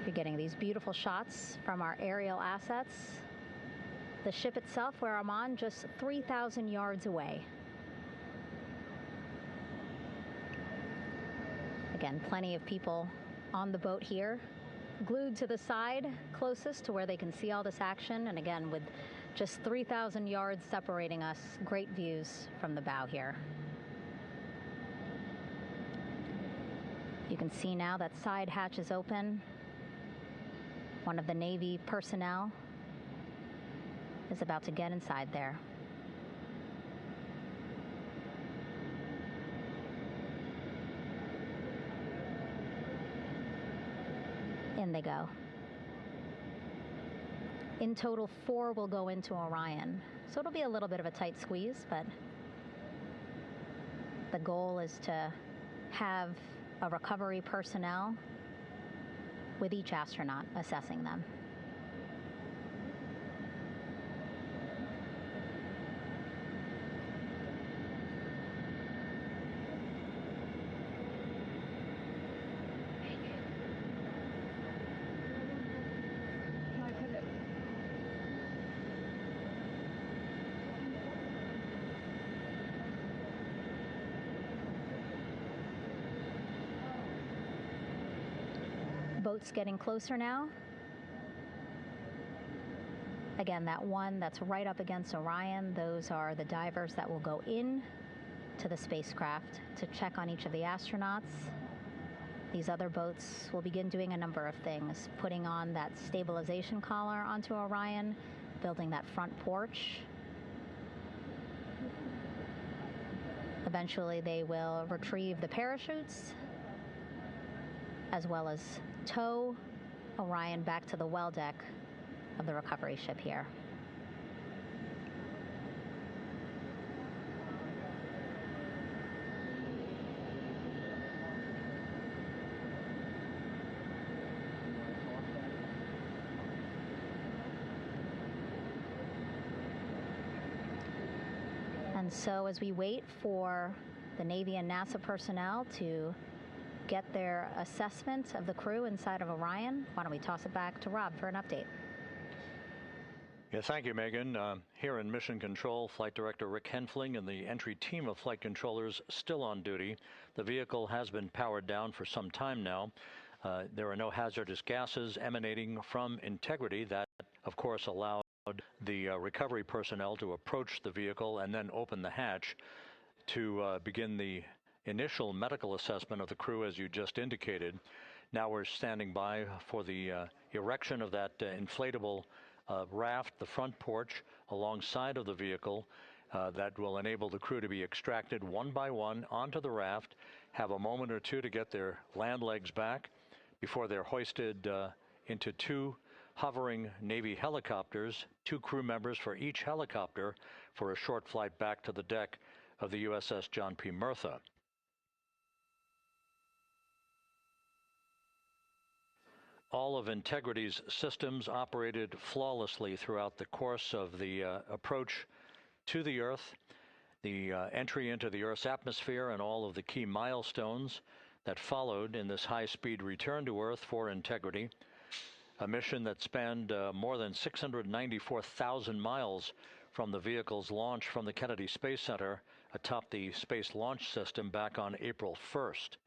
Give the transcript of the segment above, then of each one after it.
You're getting these beautiful shots from our aerial assets. The ship itself, where I'm on, just 3,000 yards away. Again, plenty of people on the boat here, glued to the side closest to where they can see all this action. And again, with just 3,000 yards separating us, great views from the bow here. You can see now that side hatch is open. One of the Navy personnel is about to get inside there. In they go. In total, 4 will go into Orion. So it'll be a little bit of a tight squeeze, but the goal is to have a recovery personnel with each astronaut assessing them. Boat's getting closer now. Again, that one that's right up against Orion, those are the divers that will go in to the spacecraft to check on each of the astronauts. These other boats will begin doing a number of things, putting on that stabilization collar onto Orion, building that front porch. Eventually, they will retrieve the parachutes, as well as tow Orion back to the well deck of the recovery ship here. And so as we wait for the Navy and NASA personnel to get their assessment of the crew inside of Orion, why don't we toss it back to Rob for an update? Yeah, thank you, Megan. Here in Mission Control, Flight Director Rick Henfling and the entry team of flight controllers still on duty. The vehicle has been powered down for some time now. There are no hazardous gases emanating from Integrity. That, of course, allowed the recovery personnel to approach the vehicle and then open the hatch to begin the initial medical assessment of the crew, as you just indicated. Now we're standing by for the erection of that inflatable raft, the front porch, alongside of the vehicle that will enable the crew to be extracted one by one onto the raft, have a moment or two to get their land legs back before they're hoisted into 2 hovering Navy helicopters, 2 crew members for each helicopter, for a short flight back to the deck of the USS John P. Murtha. All of Integrity's systems operated flawlessly throughout the course of the approach to the Earth, the entry into the Earth's atmosphere, and all of the key milestones that followed in this high-speed return to Earth for Integrity, a mission that spanned more than 694,000 miles from the vehicle's launch from the Kennedy Space Center atop the Space Launch System back on April 1st.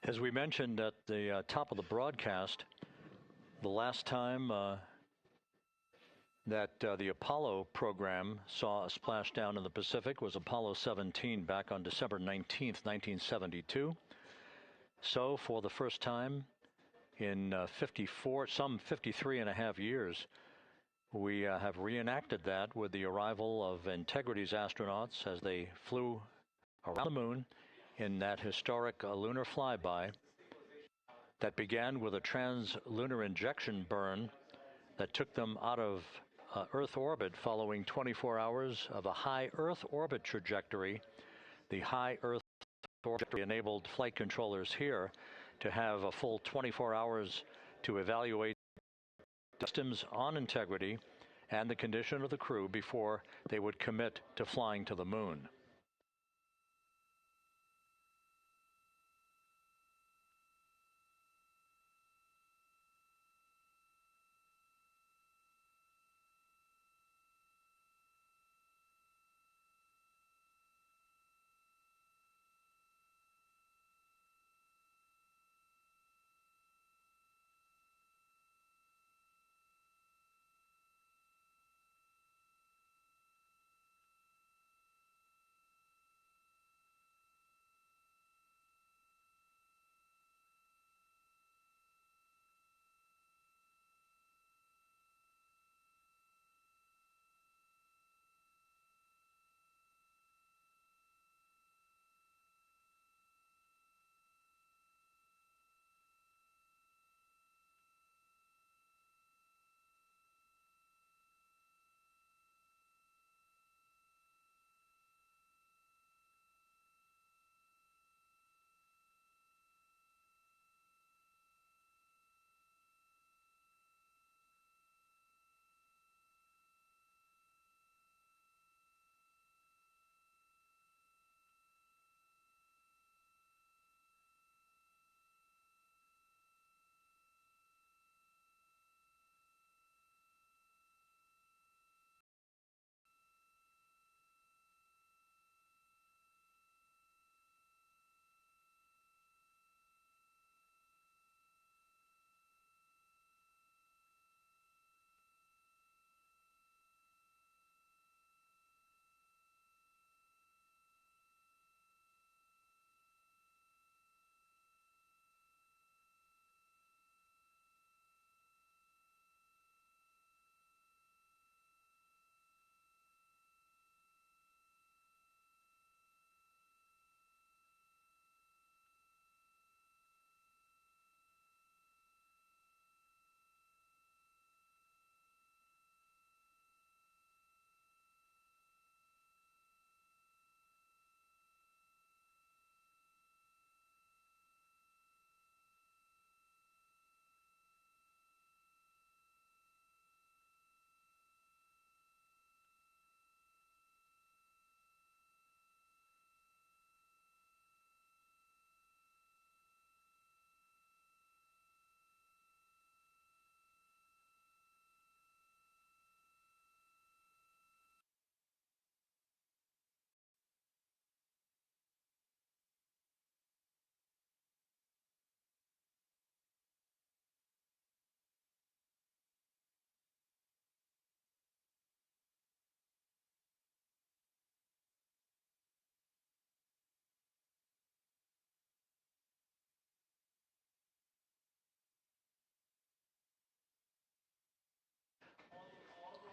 As we mentioned at the top of the broadcast, the last time that the Apollo program saw a splashdown in the Pacific was Apollo 17 back on December 19th, 1972. So for the first time in some 53 and a half years, we have reenacted that with the arrival of Integrity's astronauts as they flew around the moon in that historic lunar flyby that began with a trans-lunar injection burn that took them out of Earth orbit following 24 hours of a high Earth orbit trajectory. The high Earth orbit enabled flight controllers here to have a full 24 hours to evaluate systems on Integrity and the condition of the crew before they would commit to flying to the moon.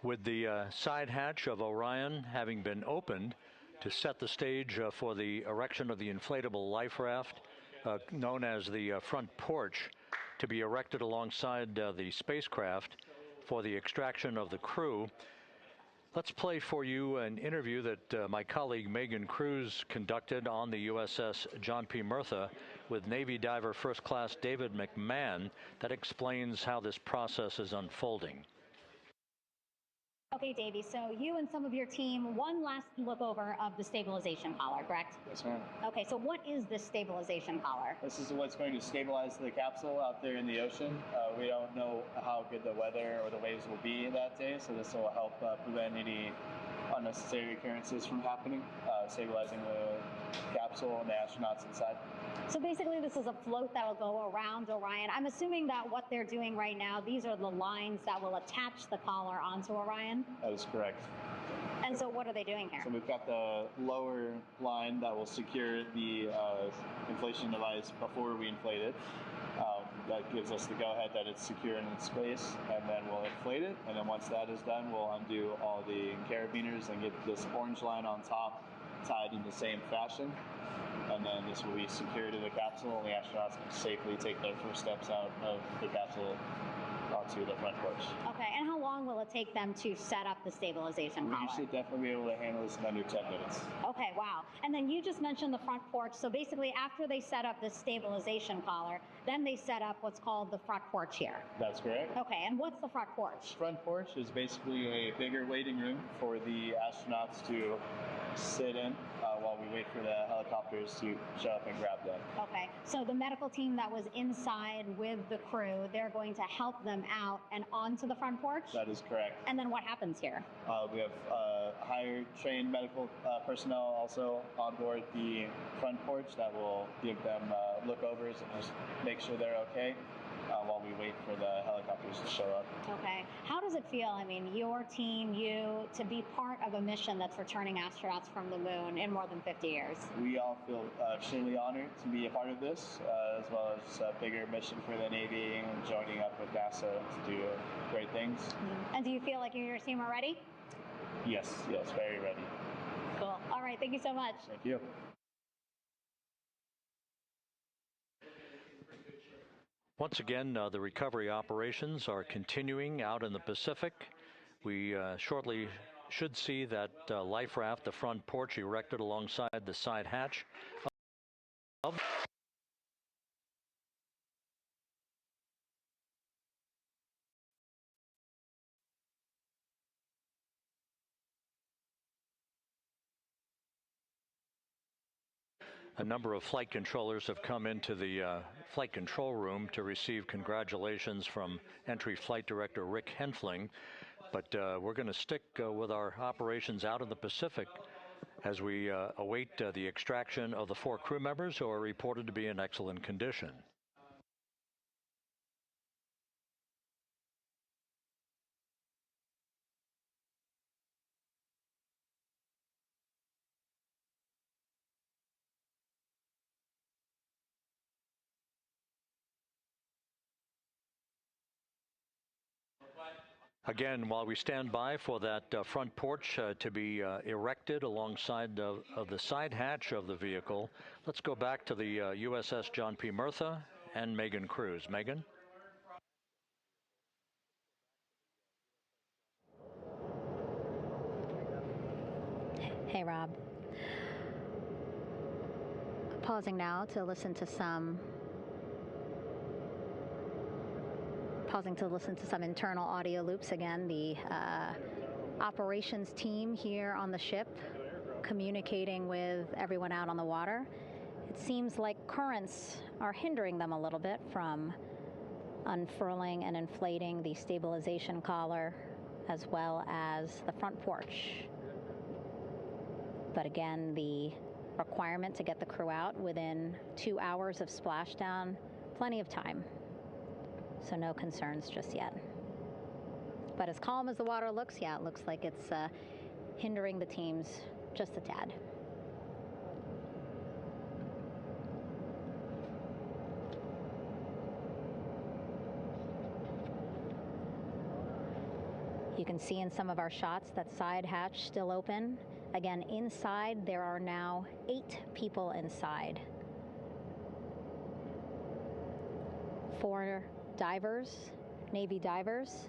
With the side hatch of Orion having been opened to set the stage for the erection of the inflatable life raft, known as the front porch, to be erected alongside the spacecraft for the extraction of the crew. Let's play for you an interview that my colleague Megan Cruz conducted on the USS John P. Murtha with Navy diver First Class David McMahon that explains how this process is unfolding. Okay, Davey, so you and some of your team, one last look over of the stabilization collar, correct? Yes, ma'am. Okay, so what is this stabilization collar? This is what's going to stabilize the capsule out there in the ocean. We don't know how good the weather or the waves will be that day, so this will help prevent any unnecessary occurrences from happening, stabilizing the capsule and the astronauts inside. So basically, this is a float that will go around Orion. I'm assuming that what they're doing right now, these are the lines that will attach the collar onto Orion. That is correct. And so what are they doing here? So we've got the lower line that will secure the inflation device before we inflate it. That gives us the go-ahead that it's secure in its space, and then we'll inflate it. And then once that is done, we'll undo all the carabiners and get this orange line on top tied in the same fashion. And then this will be secured to the capsule, and the astronauts can safely take their first steps out of the capsule onto the front porch. Okay, and how long will it take them to set up the stabilization collar? We should definitely be able to handle this in under 10 minutes. Okay, wow. And then you just mentioned the front porch. So basically, after they set up the stabilization collar, then they set up what's called the front porch here. That's correct. Okay, and what's the front porch? Front porch is basically a bigger waiting room for the astronauts to sit in while we wait for the helicopters to show up and grab them. Okay, so the medical team that was inside with the crew, they're going to help them out and onto the front porch? That is correct. And then what happens here? We have higher trained medical personnel also on board the front porch that will give them lookovers and just make sure they're okay while we wait for the helicopters to show up. Okay. How does it feel, I mean, your team, you, to be part of a mission that's returning astronauts from the moon in more than 50 years? We all feel extremely honored to be a part of this, as well as a bigger mission for the Navy and joining up with NASA to do great things. Mm-hmm. And do you feel like you and your team are ready? Yes, very ready. Cool. All right. Thank you so much. Thank you. Once again, the recovery operations are continuing out in the Pacific. We shortly should see that life raft, the front porch, erected alongside the side hatch of a number of flight controllers have come into the flight control room to receive congratulations from Entry Flight Director Rick Henfling. But we're going to stick with our operations out in the Pacific as we await the extraction of the 4 crew members who are reported to be in excellent condition. Again, while we stand by for that front porch to be erected alongside of the side hatch of the vehicle, let's go back to the USS John P. Murtha and Megan Cruz. Megan? Hey, Rob. Pausing now to listen to some internal audio loops. Again, the operations team here on the ship communicating with everyone out on the water. It seems like currents are hindering them a little bit from unfurling and inflating the stabilization collar as well as the front porch. But again, the requirement to get the crew out within 2 hours of splashdown, plenty of time. So no concerns just yet. But as calm as the water looks, yeah, it looks like it's hindering the teams just a tad. You can see in some of our shots that side hatch still open. Again, inside there are now 8 people inside. 4 divers, Navy divers,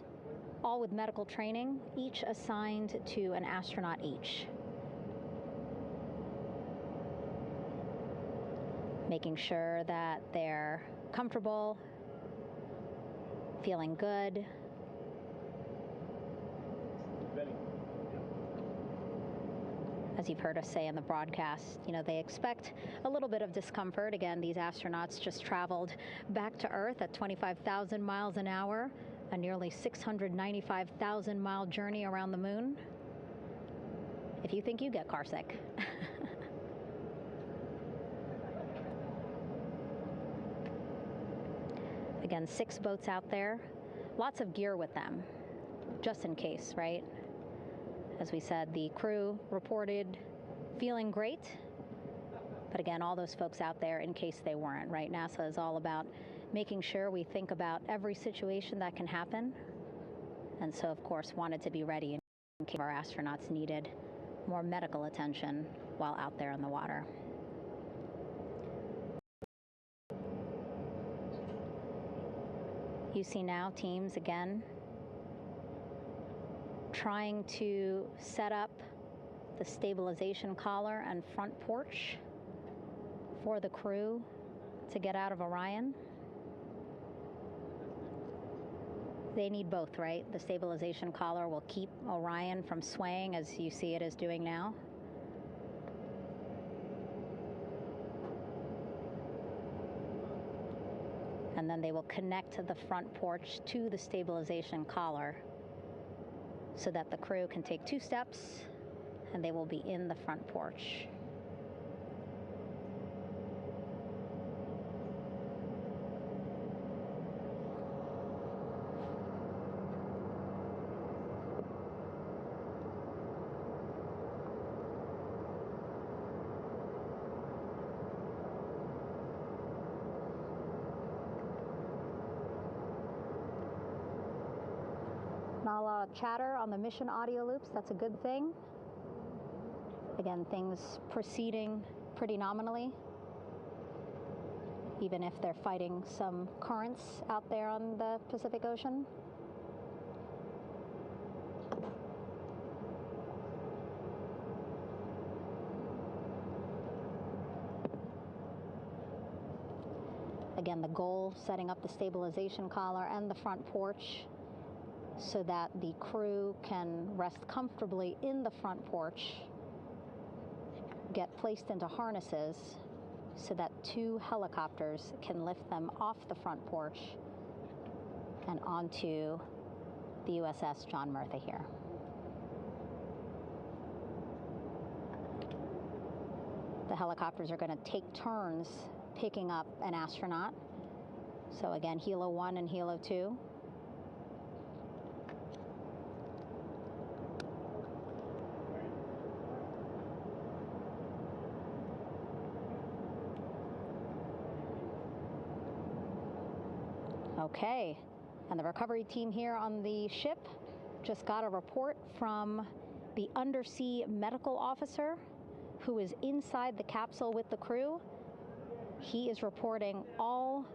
all with medical training, each assigned to an astronaut each. Making sure that they're comfortable, feeling good. As you've heard us say in the broadcast, they expect a little bit of discomfort. Again, these astronauts just traveled back to Earth at 25,000 miles an hour, a nearly 695,000-mile journey around the moon. if you think you get carsick. Again, 6 boats out there, lots of gear with them, just in case, right? As we said, the crew reported feeling great, but again, all those folks out there in case they weren't, right? NASA is all about making sure we think about every situation that can happen, and so, of course, wanted to be ready in case our astronauts needed more medical attention while out there in the water. You see now teams again trying to set up the stabilization collar and front porch for the crew to get out of Orion. They need both, right? The stabilization collar will keep Orion from swaying as you see it is doing now. And then they will connect to the front porch to the stabilization collar so that the crew can take 2 steps and they will be in the front porch. Not a lot of chatter on the mission audio loops. That's a good thing. Again, things proceeding pretty nominally, even if they're fighting some currents out there on the Pacific Ocean. Again, the goal, setting up the stabilization collar and the front porch so that the crew can rest comfortably in the front porch, get placed into harnesses so that 2 helicopters can lift them off the front porch and onto the USS John Murtha here. The helicopters are going to take turns picking up an astronaut. So again, Helo 1 and Helo 2. Okay, and the recovery team here on the ship just got a report from the undersea medical officer who is inside the capsule with the crew. He is reporting all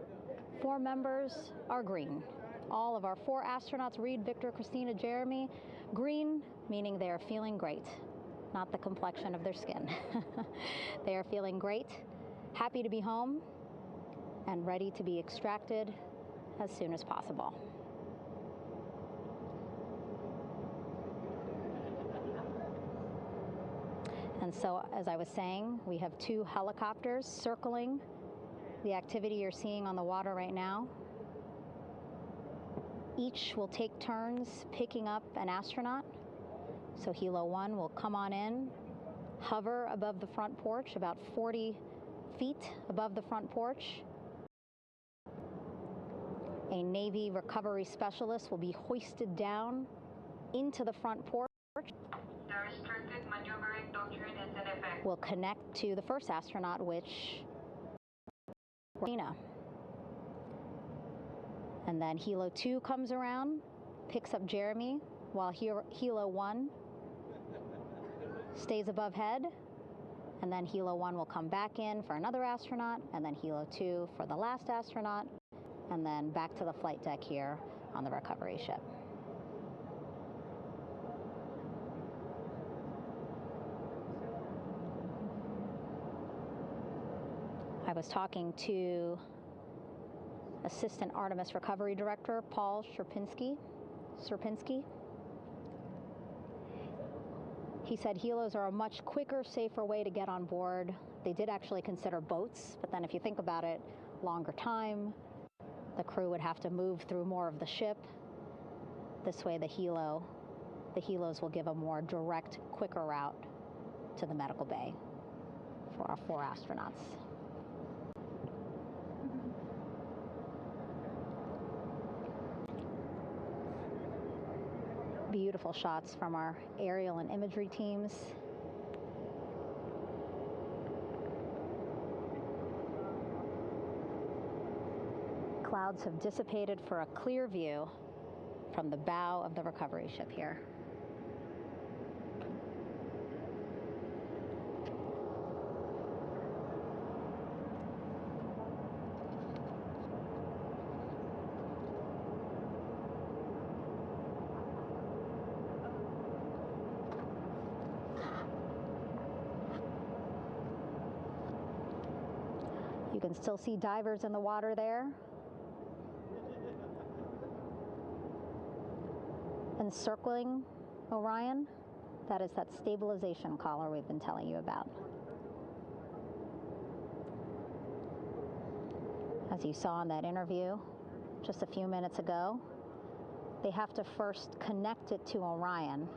4 members are green. All of our 4 astronauts, Reed, Victor, Christina, Jeremy, green, meaning they are feeling great, not the complexion of their skin. They are feeling great, happy to be home, and ready to be extracted as soon as possible. And so, as I was saying, we have 2 helicopters circling the activity you're seeing on the water right now. Each will take turns picking up an astronaut. So Helo 1 will come on in, hover above the front porch, about 40 feet above the front porch. A Navy recovery specialist will be hoisted down into the front porch. The restricted maneuvering doctrine is in effect. Will connect to the first astronaut, which Christina. And then Helo 2 comes around, picks up Jeremy, while Helo 1 stays above head. And then Helo 1 will come back in for another astronaut, and then Helo 2 for the last astronaut, and then back to the flight deck here on the recovery ship. I was talking to Assistant Artemis Recovery Director Paul Sierpinski. He said helos are a much quicker, safer way to get on board. They did actually consider boats, but then if you think about it, longer time, the crew would have to move through more of the ship. This way the helos will give a more direct, quicker route to the medical bay for our 4 astronauts. Beautiful shots from our aerial and imagery teams. Clouds have dissipated for a clear view from the bow of the recovery ship here. You can still see divers in the water there. Encircling Orion, that is that stabilization collar we've been telling you about. As you saw in that interview just a few minutes ago, they have to first connect it to Orion,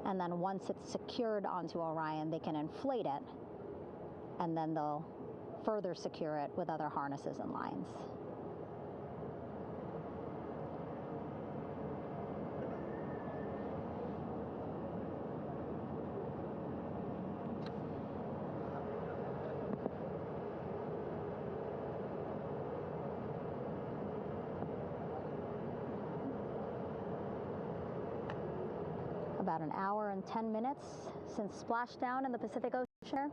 and then once it's secured onto Orion, they can inflate it, and then they'll further secure it with other harnesses and lines. About an hour and 10 minutes since splashdown in the Pacific Ocean.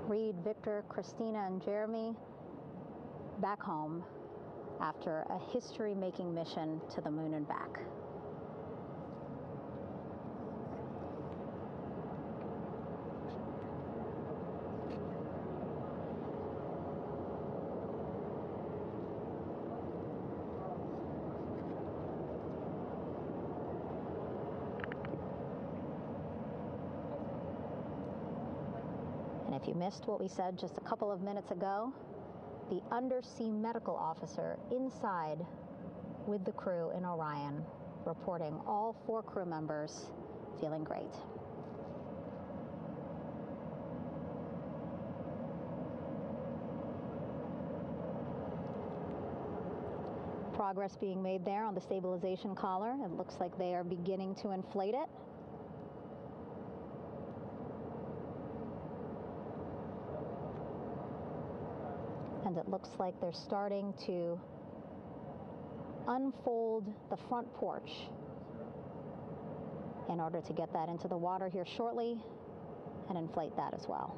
Reed, Victor, Christina, and Jeremy back home after a history-making mission to the moon and back. And if you missed what we said just a couple of minutes ago, the undersea medical officer inside with the crew in Orion reporting all 4 crew members feeling great. Progress being made there on the stabilization collar. It looks like they are beginning to inflate it. And it looks like they're starting to unfold the front porch in order to get that into the water here shortly and inflate that as well.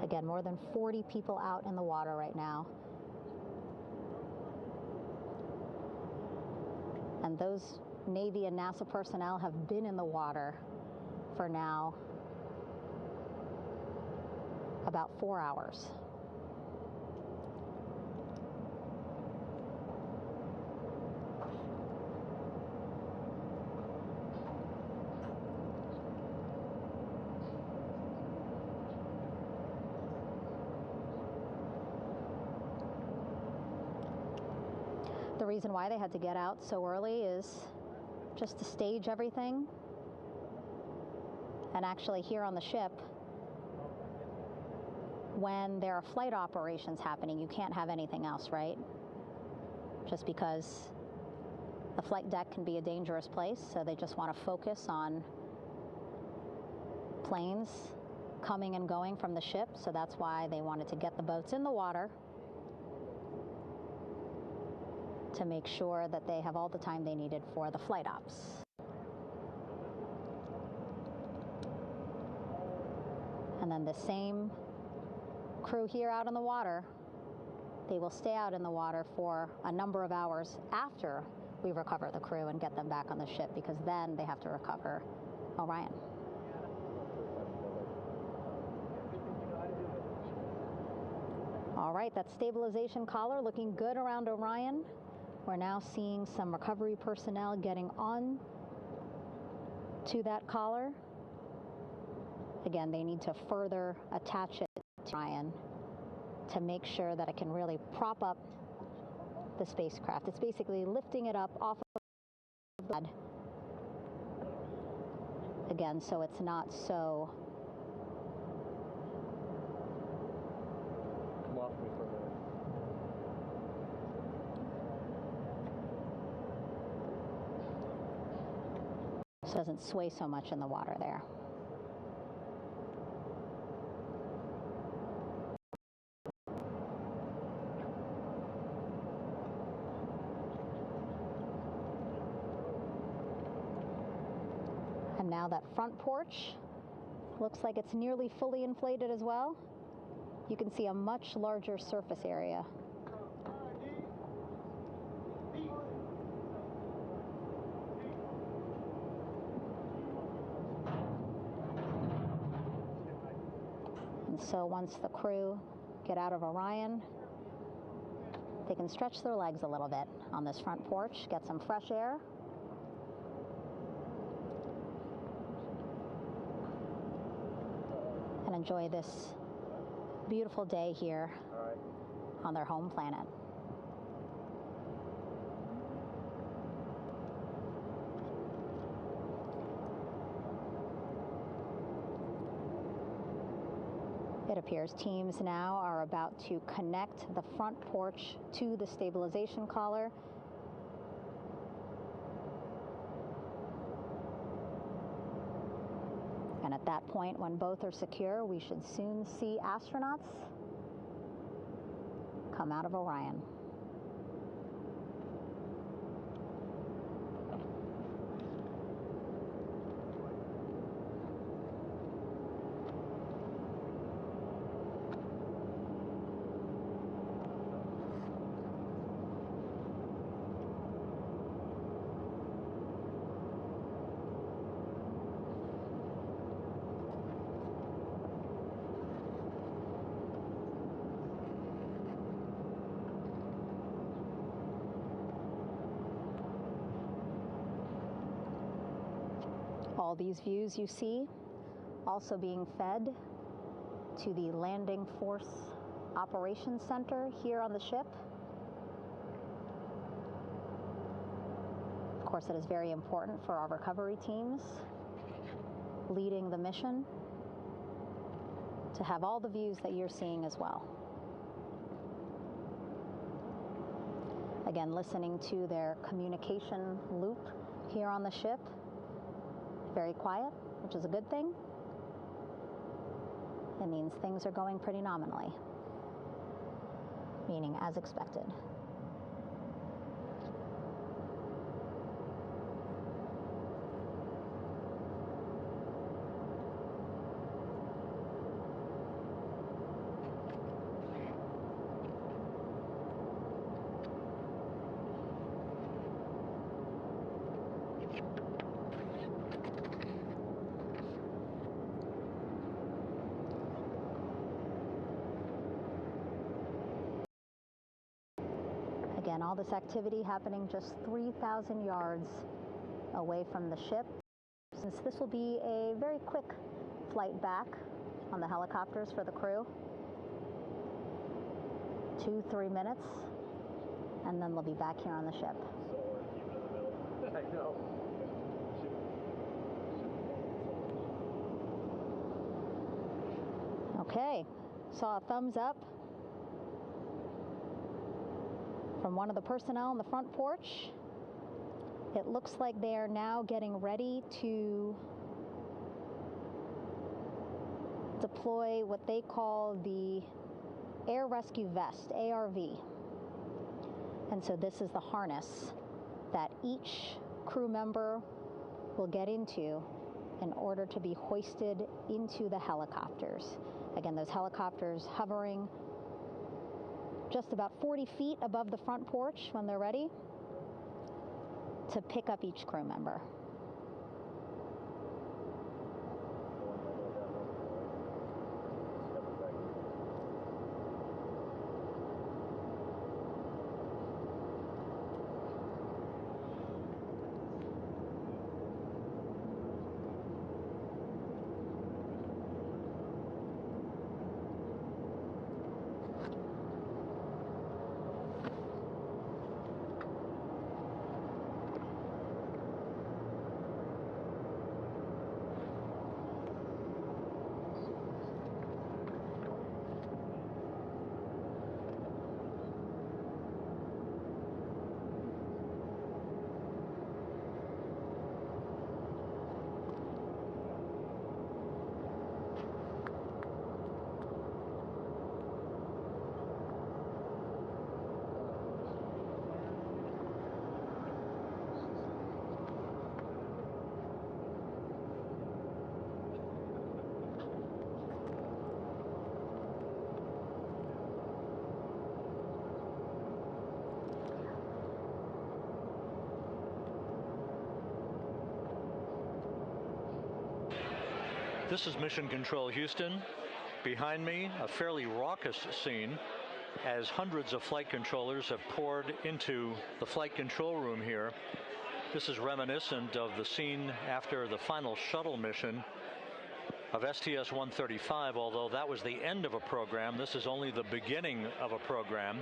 Again, more than 40 people out in the water right now. And those Navy and NASA personnel have been in the water for now about 4 hours. The reason why they had to get out so early is just to stage everything. And actually here on the ship, when there are flight operations happening, you can't have anything else, right? Just because the flight deck can be a dangerous place, so they just want to focus on planes coming and going from the ship, so that's why they wanted to get the boats in the water to make sure that they have all the time they needed for the flight ops. And then the same crew here out in the water, they will stay out in the water for a number of hours after we recover the crew and get them back on the ship, because then they have to recover Orion. All right, that stabilization collar looking good around Orion. We're now seeing some recovery personnel getting on to that collar. Again, they need to further attach it to Orion to make sure that it can really prop up the spacecraft. It's basically lifting it up off of the bed. Again, so it's not so Come off me for a minute. so it doesn't sway so much in the water there. And now that front porch looks like it's nearly fully inflated as well. You can see a much larger surface area. And so once the crew get out of Orion, they can stretch their legs a little bit on this front porch, get some fresh air. And enjoy this beautiful day here on their home planet. It appears teams now are about to connect the front porch to the stabilization collar. And at that point, when both are secure, we should soon see astronauts come out of Orion. All these views you see also being fed to the Landing Force Operations Center here on the ship. Of course, it is very important for our recovery teams leading the mission to have all the views that you're seeing as well. Again, listening to their communication loop here on the ship. Very quiet, which is a good thing. It means things are going pretty nominally, meaning as expected. Again, all this activity happening just 3,000 yards away from the ship. Since this will be a very quick flight back on the helicopters for the crew, 2-3 minutes, and then they'll be back here on the ship. I know. Okay, saw a thumbs up from one of the personnel on the front porch. It looks like they are now getting ready to deploy what they call the Air Rescue Vest, ARV. And so this is the harness that each crew member will get into in order to be hoisted into the helicopters. Again, those helicopters hovering just about 40 feet above the front porch when they're ready to pick up each crew member. This is Mission Control Houston. Behind me, a fairly raucous scene as hundreds of flight controllers have poured into the flight control room here. This is reminiscent of the scene after the final shuttle mission of STS-135, although that was the end of a program. This is only the beginning of a program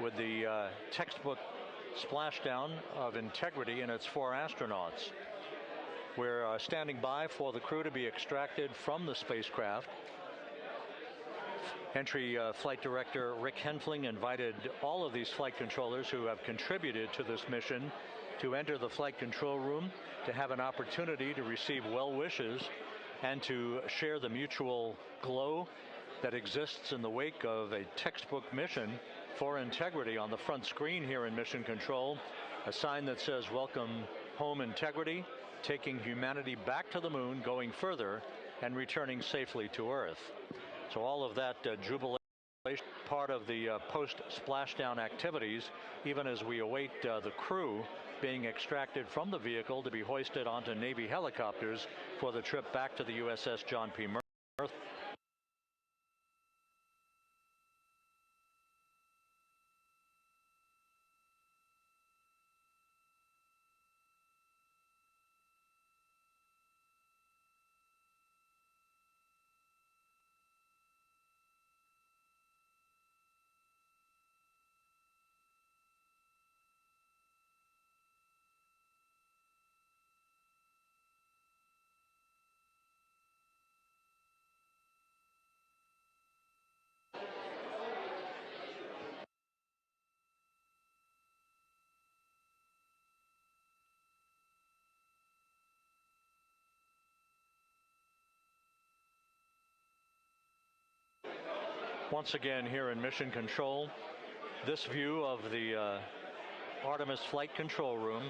with the textbook splashdown of Integrity and its 4 astronauts. We're standing by for the crew to be extracted from the spacecraft. Entry Flight Director Rick Henfling invited all of these flight controllers who have contributed to this mission to enter the flight control room to have an opportunity to receive well wishes and to share the mutual glow that exists in the wake of a textbook mission for Integrity. On the front screen here in Mission Control, a sign that says "Welcome home, Integrity, taking humanity back to the moon, going further, and returning safely to Earth." So all of that jubilation, part of the post-splashdown activities, even as we await the crew being extracted from the vehicle to be hoisted onto Navy helicopters for the trip back to the USS John P. Murtha. Once again here in Mission Control, this view of the Artemis Flight Control Room,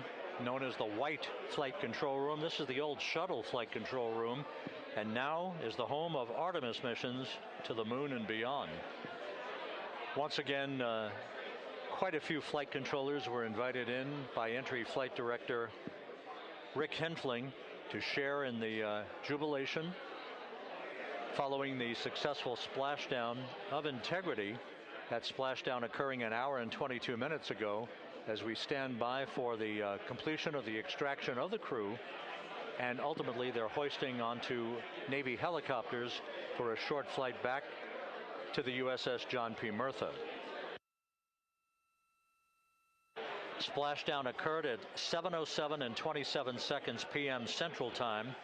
known as the White Flight Control Room. This is the old shuttle flight control room, and now is the home of Artemis missions to the moon and beyond. Once again, quite a few flight controllers were invited in by Entry Flight Director Rick Henfling to share in the jubilation following the successful splashdown of Integrity. That splashdown occurring an hour and 22 minutes ago, as we stand by for the completion of the extraction of the crew, and ultimately their hoisting onto Navy helicopters for a short flight back to the USS John P. Murtha. Splashdown occurred at 7:07 and 27 seconds p.m. Central Time.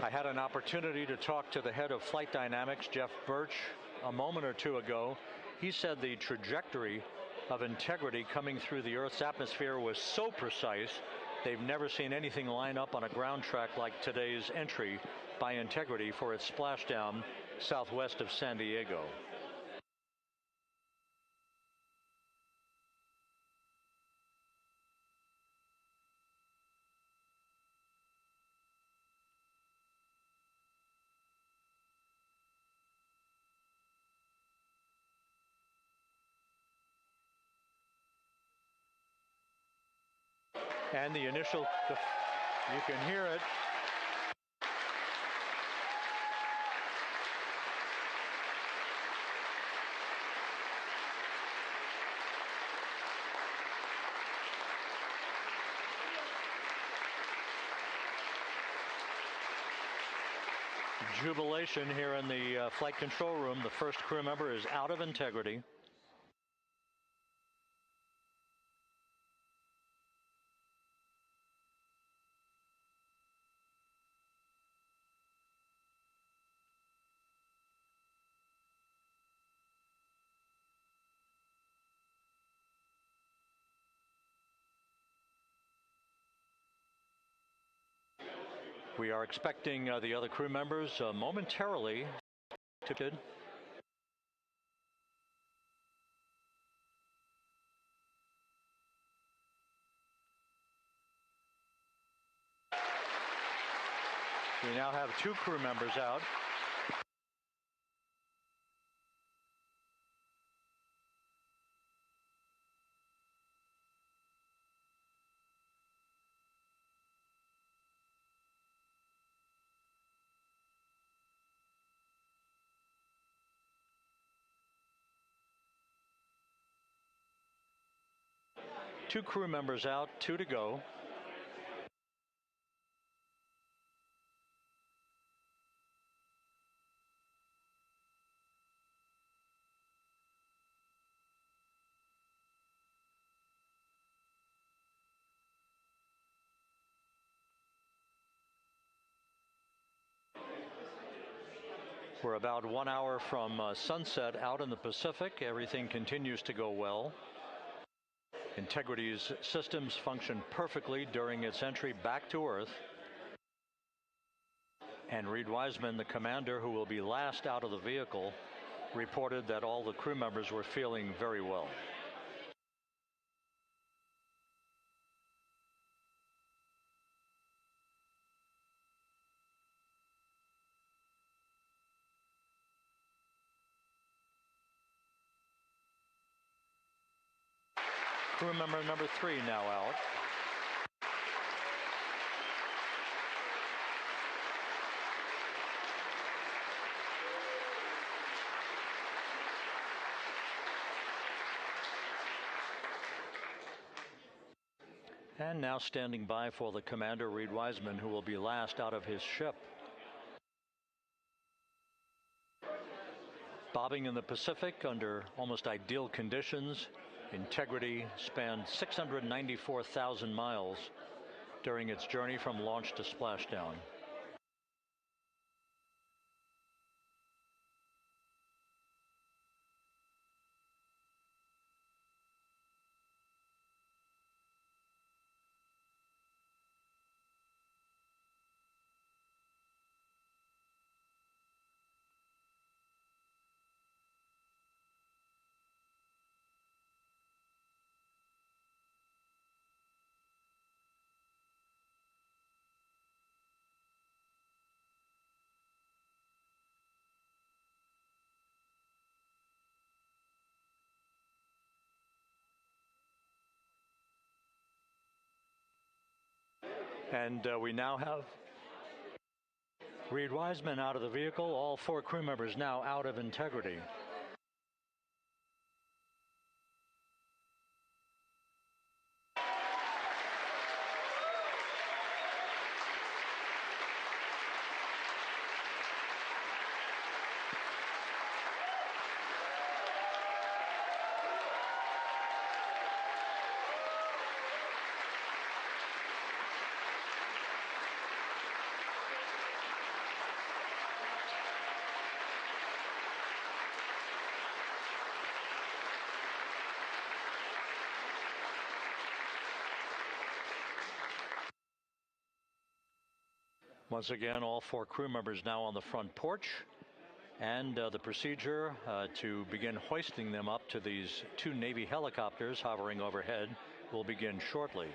I had an opportunity to talk to the head of Flight Dynamics, Jeff Birch, a moment or two ago. He said the trajectory of Integrity coming through the Earth's atmosphere was so precise, they've never seen anything line up on a ground track like today's entry by Integrity for its splashdown southwest of San Diego. And the initial, you can hear it. Jubilation here in the flight control room. The first crew member is out of Integrity. We are expecting the other crew members momentarily to. We now have 2 crew members out. 2 crew members out, 2 to go. We're about 1 hour from sunset out in the Pacific. Everything continues to go well. Integrity's systems function perfectly during its entry back to Earth. And Reid Wiseman, the commander who will be last out of the vehicle, reported that all the crew members were feeling very well. Crew member number 3 now out. And now standing by for the commander, Reid Wiseman, who will be last out of his ship. Bobbing in the Pacific under almost ideal conditions, Integrity spanned 694,000 miles during its journey from launch to splashdown. And we now have Reid Wiseman out of the vehicle, all 4 crew members now out of Integrity. Once again, all 4 crew members now on the front porch, and the procedure to begin hoisting them up to these 2 Navy helicopters hovering overhead will begin shortly.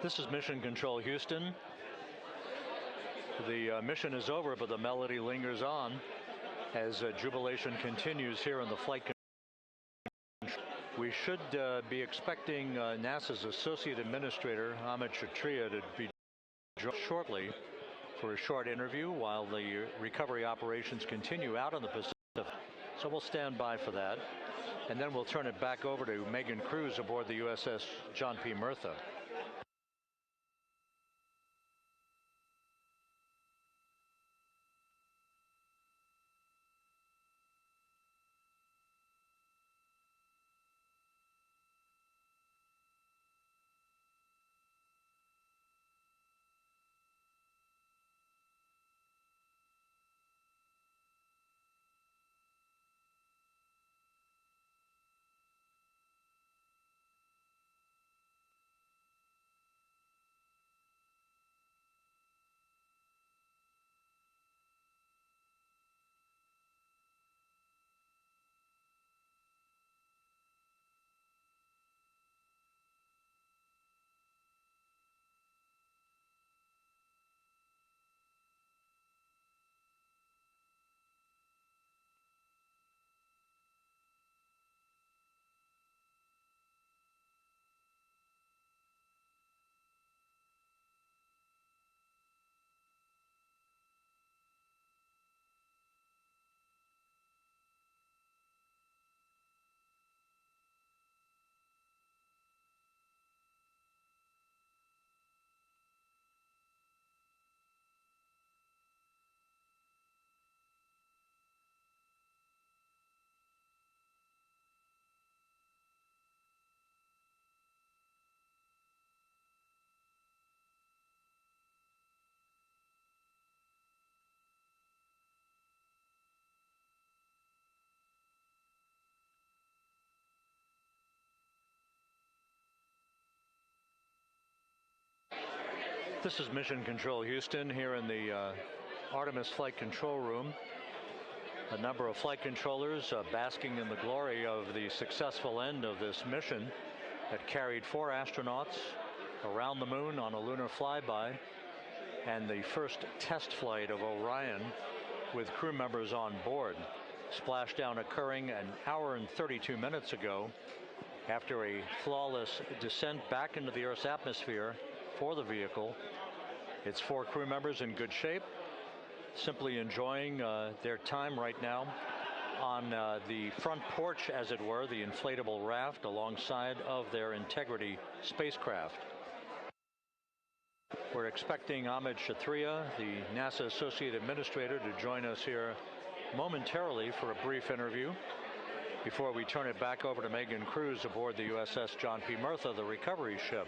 This is Mission Control Houston. The mission is over, but the melody lingers on. as jubilation continues here in the flight control. We should be expecting NASA's Associate Administrator, Amit Kshatriya, to be joined shortly for a short interview while the recovery operations continue out in the Pacific. So we'll stand by for that. And then we'll turn it back over to Megan Cruz aboard the USS John P. Murtha. This is Mission Control Houston here in the Artemis Flight Control Room. A number of flight controllers basking in the glory of the successful end of this mission that carried 4 astronauts around the moon on a lunar flyby, and the first test flight of Orion with crew members on board. Splashdown occurring an hour and 32 minutes ago after a flawless descent back into the Earth's atmosphere for the vehicle. Its 4 crew members in good shape, simply enjoying their time right now on the front porch, as it were, the inflatable raft alongside of their Integrity spacecraft. We're expecting Amit Kshatriya, the NASA Associate Administrator, to join us here momentarily for a brief interview before we turn it back over to Megan Cruz aboard the USS John P. Murtha, the recovery ship.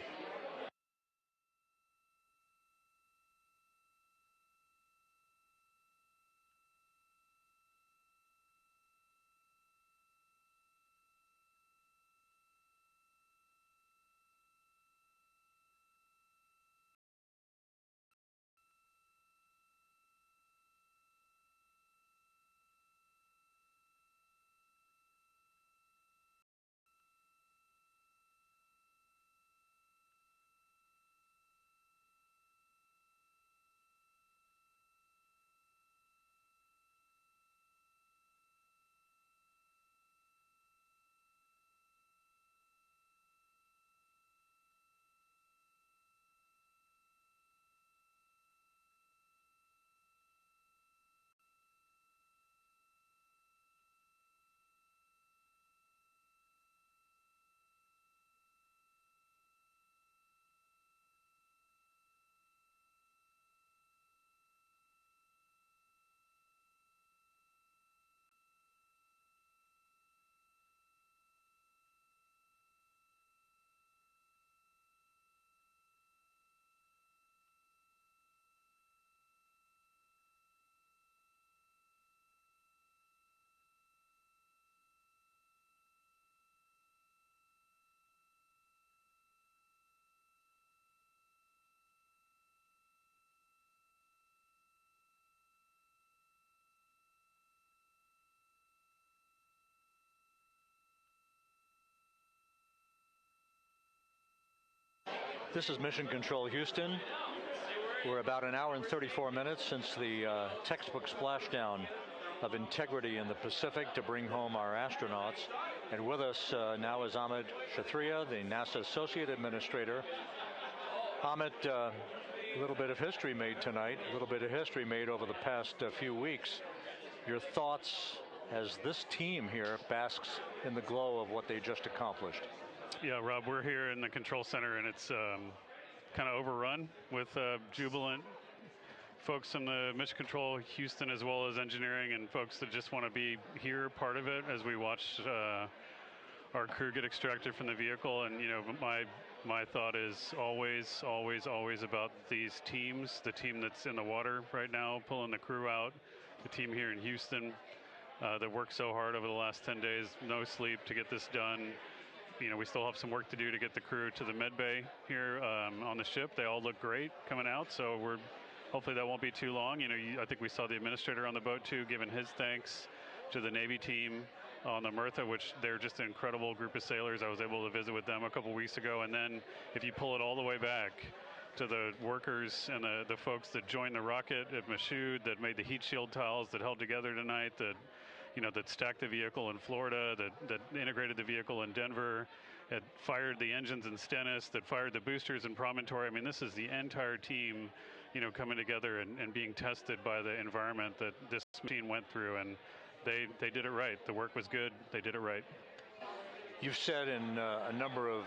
This is Mission Control Houston. We're about an hour and 34 minutes since the textbook splashdown of integrity in the Pacific to bring home our astronauts. And with us now is Amit Kshatriya, the NASA Associate Administrator. Amit, a little bit of history made tonight, a little bit of history made over the past few weeks. Your thoughts as this team here basks in the glow of what they just accomplished? Yeah, Rob, we're here in the control center, and it's kind of overrun with jubilant folks in the Mission Control, Houston, as well as engineering, and folks that just want to be here, part of it, as we watch our crew get extracted from the vehicle. And, you know, my thought is always about these teams, the team that's in the water right now, pulling the crew out, the team here in Houston that worked so hard over the last 10 days, no sleep to get this done. You know, we still have some work to do to get the crew to the med bay here on the ship. They all look great coming out, so hopefully that won't be too long. You know, I think we saw the administrator on the boat too, giving his thanks to the Navy team on the Mirtha, which they're just an incredible group of sailors. I was able to visit with them a couple weeks ago. And then if you pull it all the way back to the workers and the folks that joined the rocket at Michoud, that made the heat shield tiles, that held together tonight, that stacked the vehicle in Florida, that integrated the vehicle in Denver, that fired the engines in Stennis, that fired the boosters in Promontory. I mean, this is the entire team, coming together and being tested by the environment that this machine went through, and they did it right. The work was good. They did it right. You've said in a number of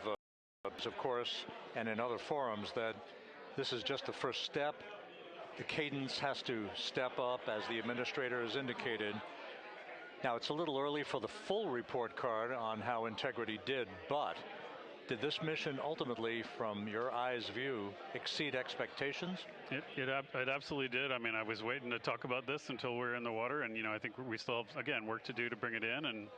course, and in other forums, that this is just the first step. The cadence has to step up, as the administrator has indicated. Now, it's a little early for the full report card on how Integrity did, but did this mission ultimately, from your eyes view, exceed expectations? It absolutely did. I mean, I was waiting to talk about this until we were in the water, and I think we still have, again, work to do to bring it in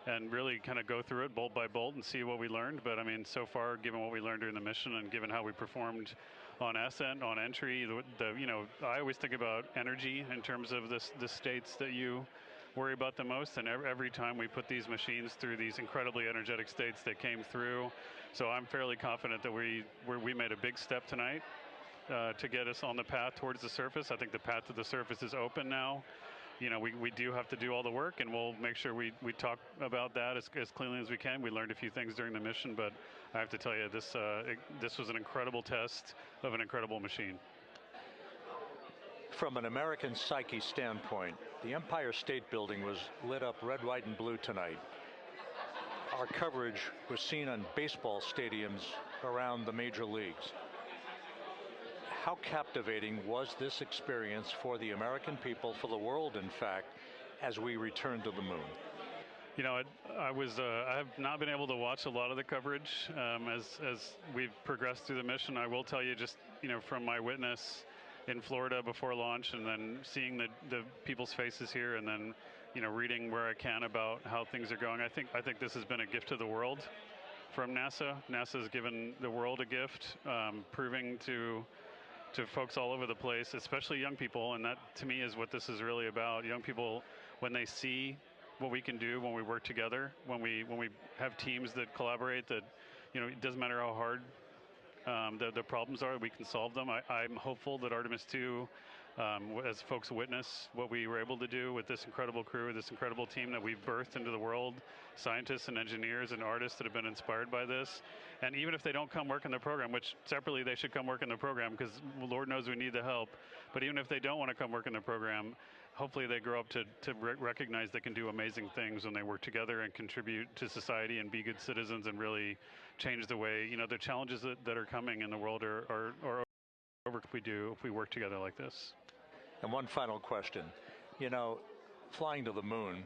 and really kind of go through it bolt by bolt and see what we learned. But I mean, so far, given what we learned during the mission and given how we performed on ascent, on entry, I always think about energy in terms of the states that you worry about the most, and every time we put these machines through these incredibly energetic states that came through. So I'm fairly confident that we made a big step tonight to get us on the path towards the surface. I think the path to the surface is open now. We do have to do all the work, and we'll make sure we talk about that as cleanly as we can. We learned a few things during the mission, but I have to tell you, this was an incredible test of an incredible machine. From an American psyche standpoint, the Empire State Building was lit up red, white, and blue tonight. Our coverage was seen on baseball stadiums around the major leagues. How captivating was this experience for the American people, for the world, in fact, as we returned to the moon? I have not been able to watch a lot of the coverage as we've progressed through the mission. I will tell you, just from my witness in Florida before launch, and then seeing the people's faces here, and then reading where I can about how things are going. I think this has been a gift to the world from NASA. NASA has given the world a gift, proving to folks all over the place, especially young people, and that to me is what this is really about. Young people, when they see what we can do when we work together, when we have teams that collaborate, that it doesn't matter how hard the problems are, we can solve them. I'm hopeful that Artemis II, as folks witness what we were able to do with this incredible crew, this incredible team that we've birthed into the world, scientists and engineers and artists that have been inspired by this. And even if they don't come work in the program, which separately they should come work in the program, because Lord knows we need the help, but even if they don't want to come work in the program, hopefully they grow up to recognize they can do amazing things when they work together and contribute to society and be good citizens and really change the way, the challenges that are coming in the world are over if we work together like this. And one final question. Flying to the moon,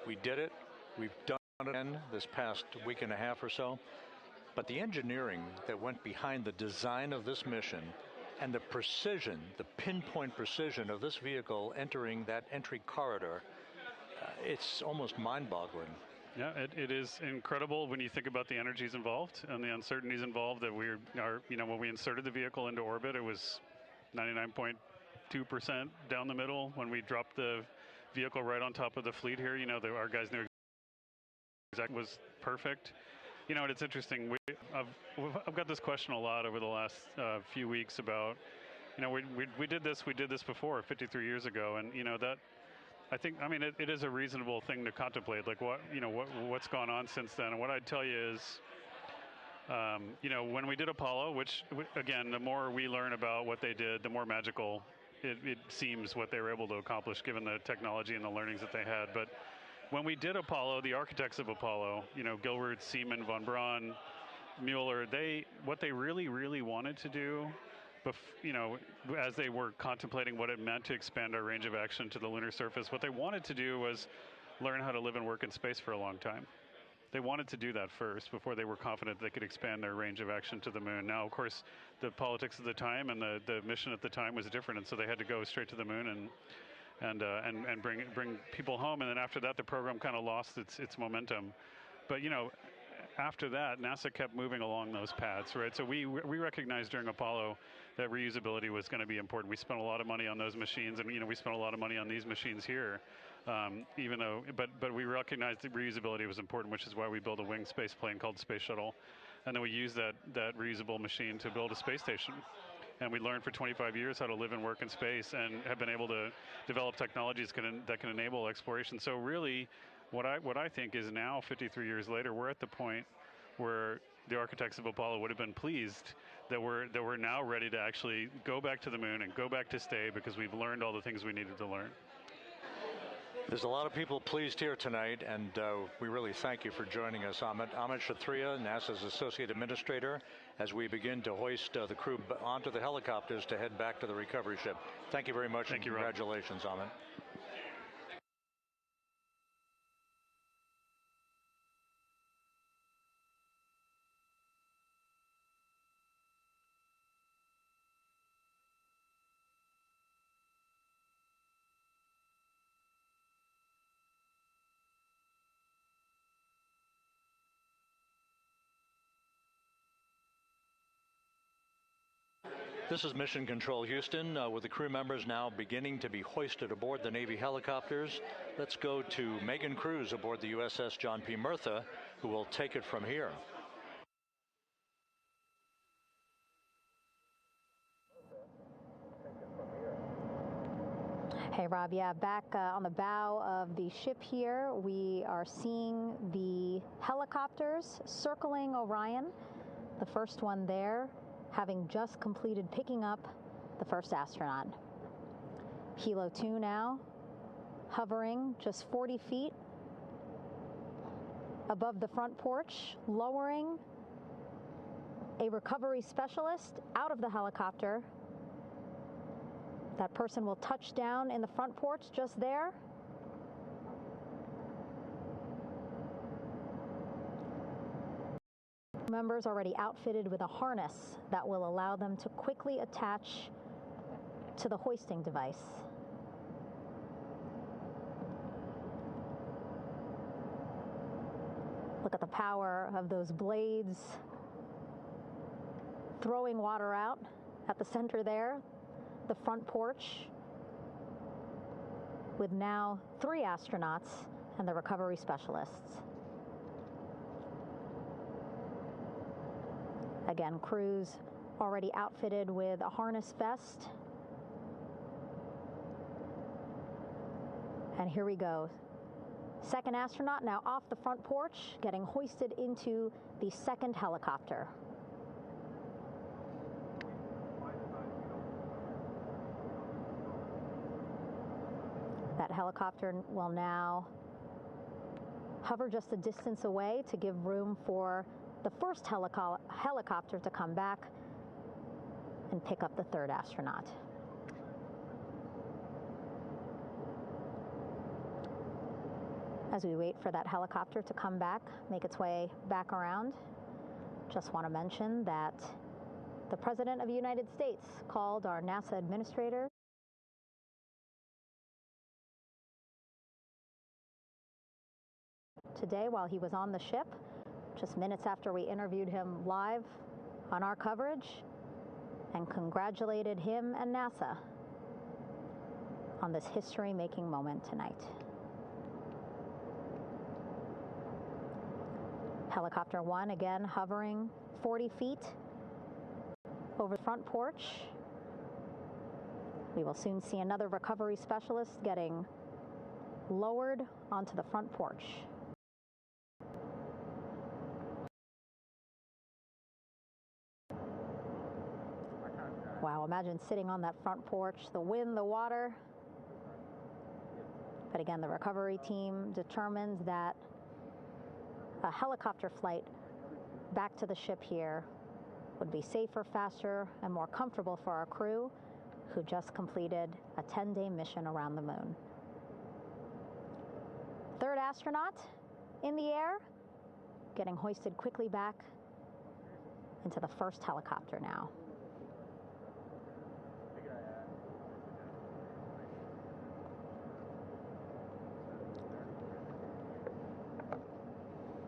we did it. We've done it again this past week and a half or so. But the engineering that went behind the design of this mission and the precision, the pinpoint precision of this vehicle entering that entry corridor, it's almost mind-boggling. Yeah, it is incredible when you think about the energies involved and the uncertainties involved. That when we inserted the vehicle into orbit, it was 99.2% down the middle. When we dropped the vehicle right on top of the fleet here, our guys knew exactly was perfect. And it's interesting. I've got this question a lot over the last few weeks about, we did this before 53 years ago, and I think, I mean, it is a reasonable thing to contemplate. Like what's gone on since then. And what I'd tell you is, when we did Apollo, which again, the more we learn about what they did, the more magical it seems what they were able to accomplish given the technology and the learnings that they had. But when we did Apollo, the architects of Apollo, Gilbert, Seaman, von Braun, Mueller, what they really wanted to do, as they were contemplating what it meant to expand our range of action to the lunar surface, what they wanted to do was learn how to live and work in space for a long time. They wanted to do that first before they were confident they could expand their range of action to the moon. Now, of course, the politics of the time and the mission at the time was different, and so they had to go straight to the moon and bring people home. And then after that, the program kind of lost its momentum. But after that, NASA kept moving along those paths, right? So we recognized during Apollo that reusability was going to be important. We spent a lot of money on those machines, and we spent a lot of money on these machines here. But we recognized that reusability was important, which is why we built a winged space plane called Space Shuttle, and then we used that reusable machine to build a space station. And we learned for 25 years how to live and work in space, and have been able to develop technologies that can enable exploration. So really, what I think is now, 53 years later, we're at the point where the architects of Apollo would have been pleased that we're now ready to actually go back to the moon and go back to stay, because we've learned all the things we needed to learn. There's a lot of people pleased here tonight, and we really thank you for joining us. Amit Kshatriya, NASA's Associate Administrator, as we begin to hoist the crew onto the helicopters to head back to the recovery ship. Thank you very much, and congratulations, Amit. This is Mission Control Houston, with the crew members now beginning to be hoisted aboard the Navy helicopters. Let's go to Megan Cruz aboard the USS John P. Murtha, who will take it from here. Hey, Rob. Yeah, back on the bow of the ship here, we are seeing the helicopters circling Orion. The first one there, having just completed picking up the first astronaut. Helo 2 now, hovering just 40 feet above the front porch, lowering a recovery specialist out of the helicopter. That person will touch down in the front porch just there. Members already outfitted with a harness that will allow them to quickly attach to the hoisting device. Look at the power of those blades throwing water out at the center there, the front porch, with now 3 astronauts and the recovery specialists. Again, crews already outfitted with a harness vest. And here we go. Second astronaut now off the front porch, getting hoisted into the second helicopter. That helicopter will now hover just a distance away to give room for the first helicopter to come back and pick up the third astronaut. As we wait for that helicopter to come back, make its way back around, just want to mention that the President of the United States called our NASA administrator today while he was on the ship, just minutes after we interviewed him live on our coverage, and congratulated him and NASA on this history-making moment tonight. Helicopter 1 again hovering 40 feet over the front porch. We will soon see another recovery specialist getting lowered onto the front porch. Wow, imagine sitting on that front porch, the wind, the water. But again, the recovery team determined that a helicopter flight back to the ship here would be safer, faster, and more comfortable for our crew who just completed a 10-day mission around the moon. Third astronaut in the air, getting hoisted quickly back into the first helicopter now.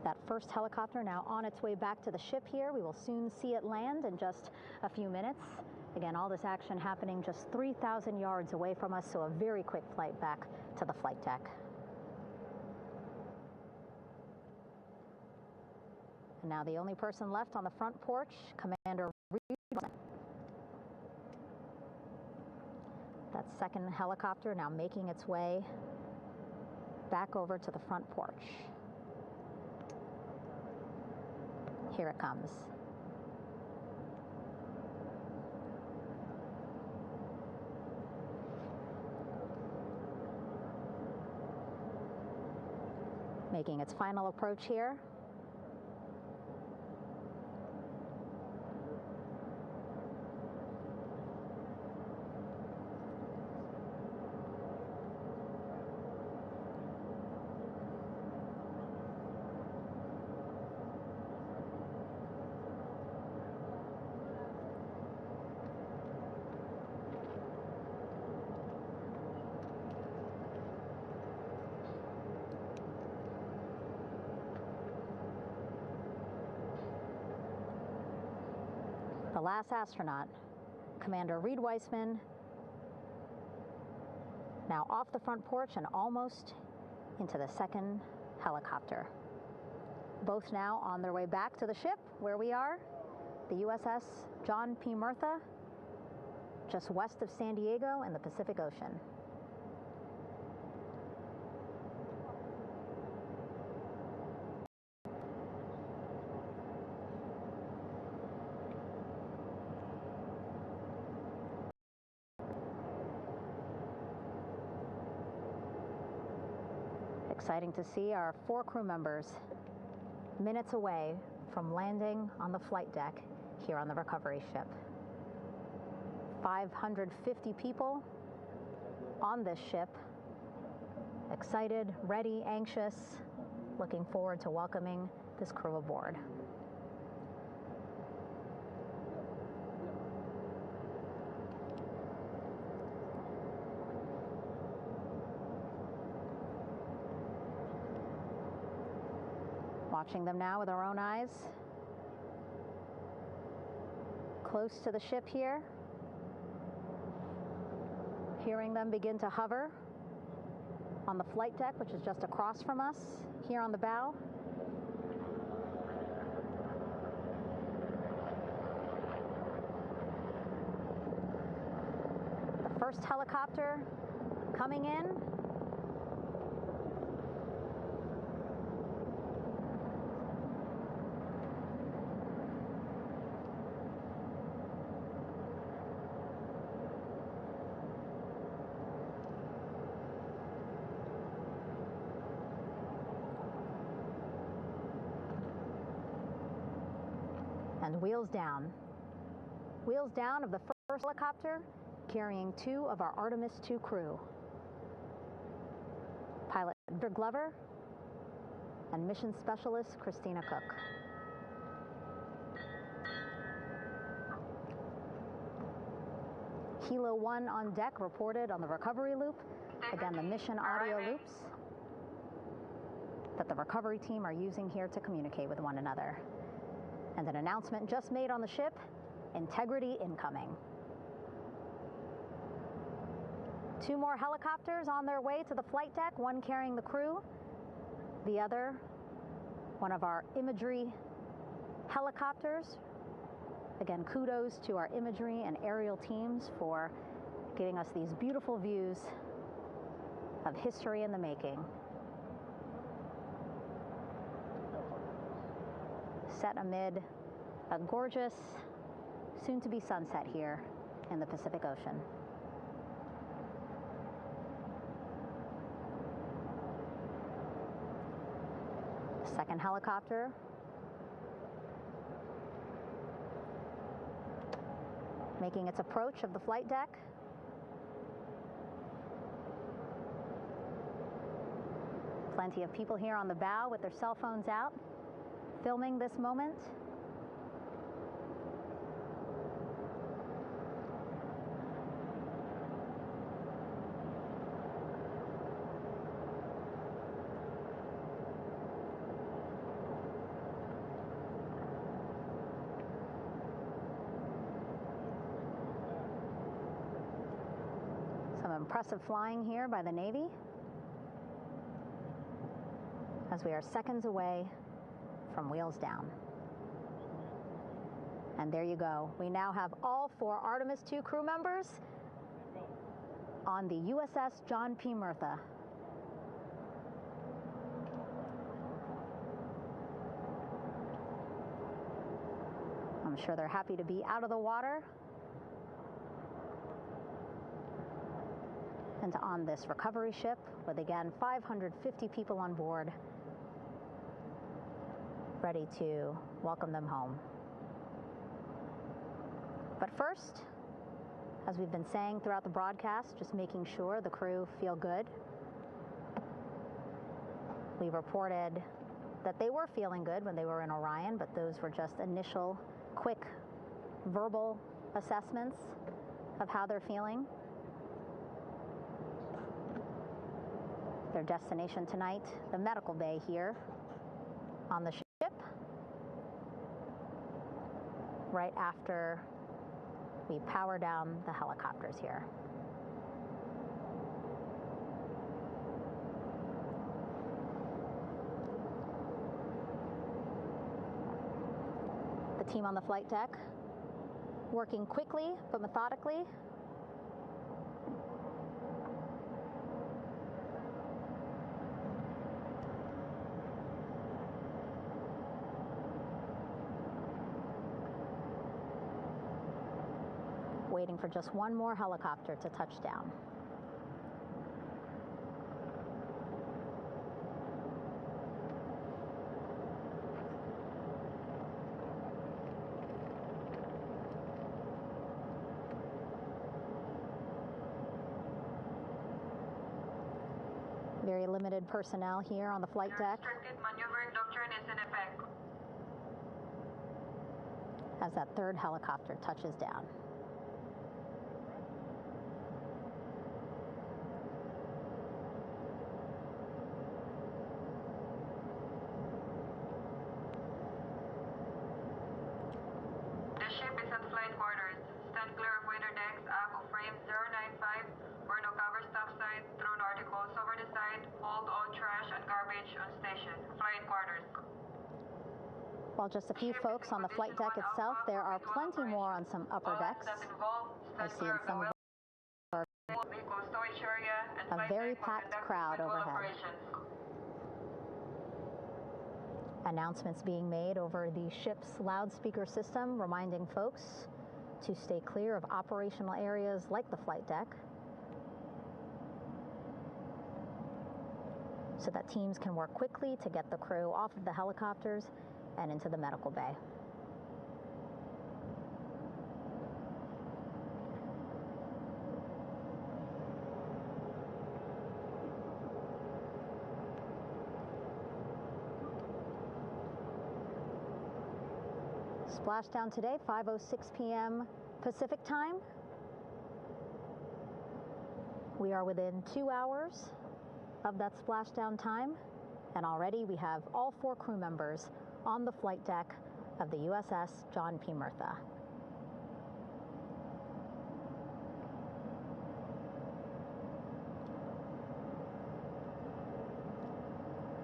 That first helicopter now on its way back to the ship here. We will soon see it land in just a few minutes. Again, all this action happening just 3,000 yards away from us, so a very quick flight back to the flight deck. And now the only person left on the front porch, Commander Reed. That second helicopter now making its way back over to the front porch. Here it comes. Making its final approach here. The last astronaut, Commander Reed Wiseman, now off the front porch and almost into the second helicopter. Both now on their way back to the ship where we are, the USS John P. Murtha, just west of San Diego in the Pacific Ocean. Exciting to see our 4 crew members minutes away from landing on the flight deck here on the recovery ship. 550 people on this ship, excited, ready, anxious, looking forward to welcoming this crew aboard. Watching them now with our own eyes. Close to the ship here. Hearing them begin to hover on the flight deck, which is just across from us, here on the bow. The first helicopter coming in. And wheels down. Wheels down of the first helicopter carrying 2 of our Artemis II crew. Pilot Victor Glover and mission specialist Christina Cook. Hilo 1 on deck reported on the recovery loop. Again, the mission audio loops that the recovery team are using here to communicate with one another. And an announcement just made on the ship, integrity incoming. 2 more helicopters on their way to the flight deck, one carrying the crew, the other, one of our imagery helicopters. Again, kudos to our imagery and aerial teams for giving us these beautiful views of history in the making. Set amid a gorgeous, soon-to-be sunset here in the Pacific Ocean. Second helicopter making its approach of the flight deck. Plenty of people here on the bow with their cell phones out, filming this moment. Some impressive flying here by the Navy, as we are seconds away from wheels down. And there you go. We now have all 4 Artemis II crew members on the USS John P. Murtha. I'm sure they're happy to be out of the water and on this recovery ship with, again, 550 people on board, ready to welcome them home. But first, as we've been saying throughout the broadcast, just making sure the crew feel good. We reported that they were feeling good when they were in Orion, but those were just initial, quick, verbal assessments of how they're feeling. Their destination tonight, the medical bay here on the ship, right after we power down the helicopters here. The team on the flight deck working quickly but methodically. Waiting for just one more helicopter to touch down. Very limited personnel here on the flight deck. Restricted maneuvering doctrine is in effect. As that third helicopter touches down. The ship is at flight quarters. Stand clear of waiter decks, ACO frame 095, or no cover stop side, thrown articles over the side, hold all trash and garbage on station. Flight quarters. While just a few folks on the flight deck itself, there are plenty more on some upper decks. I see in some of a very packed crowd overhead. Announcements being made over the ship's loudspeaker system, reminding folks to stay clear of operational areas like the flight deck, so that teams can work quickly to get the crew off of the helicopters and into the medical bay. Splashdown today, 5:06 p.m. Pacific time. We are within 2 hours of that splashdown time, and already we have all 4 crew members on the flight deck of the USS John P. Murtha.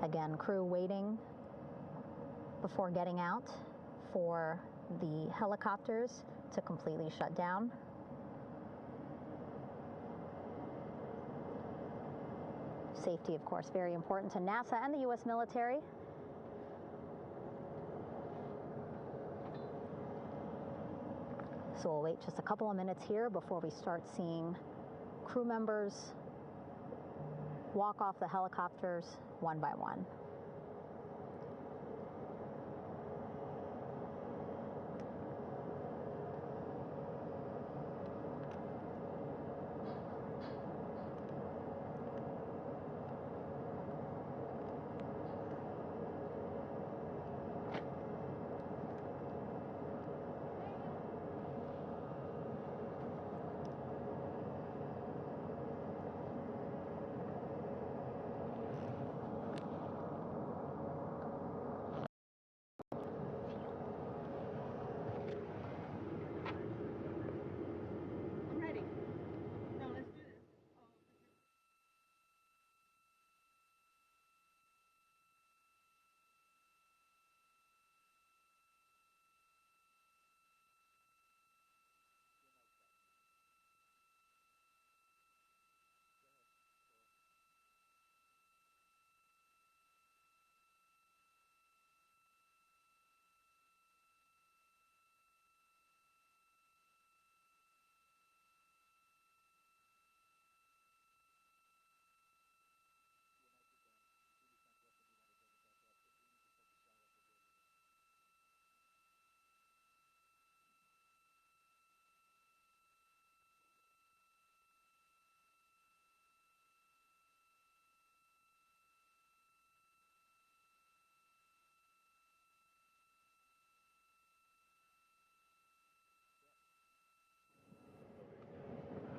Again, crew waiting before getting out for the helicopters to completely shut down. Safety, of course, very important to NASA and the U.S. military. So we'll wait just a couple of minutes here before we start seeing crew members walk off the helicopters one by one.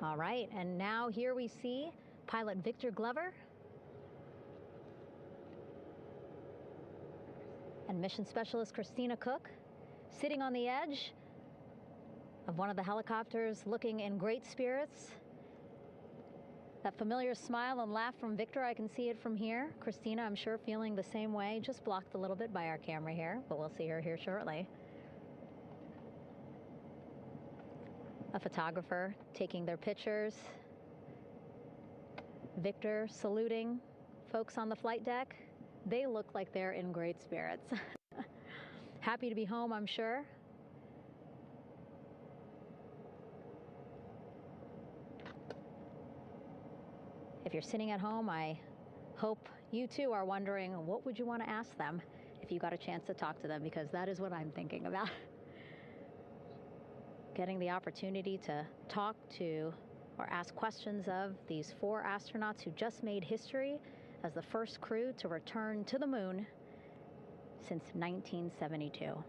All right, and now here we see pilot Victor Glover and mission specialist Christina Cook sitting on the edge of one of the helicopters, looking in great spirits. That familiar smile and laugh from Victor, I can see it from here. Christina, I'm sure, feeling the same way, just blocked a little bit by our camera here, but we'll see her here shortly. A photographer taking their pictures. Victor saluting folks on the flight deck. They look like they're in great spirits. Happy to be home, I'm sure. If you're sitting at home, I hope you too are wondering, what would you want to ask them if you got a chance to talk to them, because that is what I'm thinking about. Getting the opportunity to talk to or ask questions of these 4 astronauts who just made history as the first crew to return to the moon since 1972.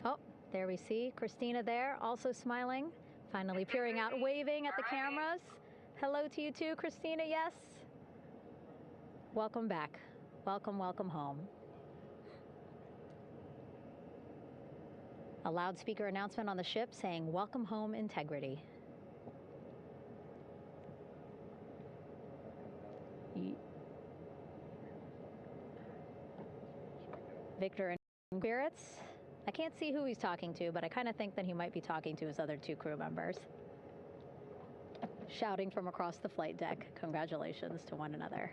Oh, there we see Christina there, also smiling. Finally peering out, waving at the cameras. Hello to you too, Christina, yes. Welcome back. Welcome, welcome home. A loudspeaker announcement on the ship saying, "Welcome home, Integrity." Victor and spirits. I can't see who he's talking to, but I kind of think that he might be talking to his other 2 crew members. Shouting from across the flight deck, congratulations to one another.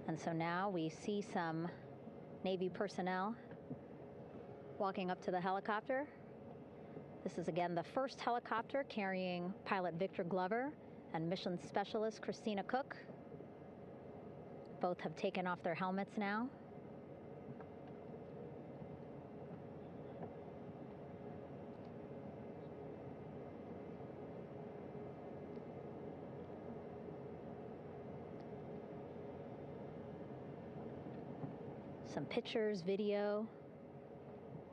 And so now we see some Navy personnel walking up to the helicopter. This is again the first helicopter carrying pilot Victor Glover and mission specialist Christina Cook. Both have taken off their helmets now. Some pictures, video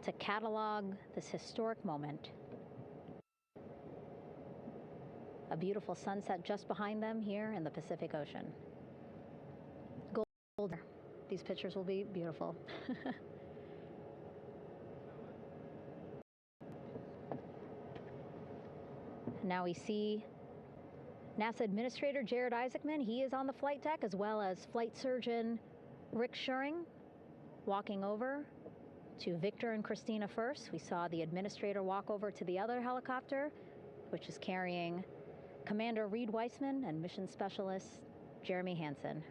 to catalog this historic moment. A beautiful sunset just behind them here in the Pacific Ocean. Gold. These pictures will be beautiful. Now we see NASA Administrator Jared Isaacman. He is on the flight deck, as well as Flight Surgeon Rick Schuring walking over to Victor and Christina first. We saw the administrator walk over to the other helicopter, which is carrying Commander Reed Weissman and Mission Specialist Jeremy Hansen.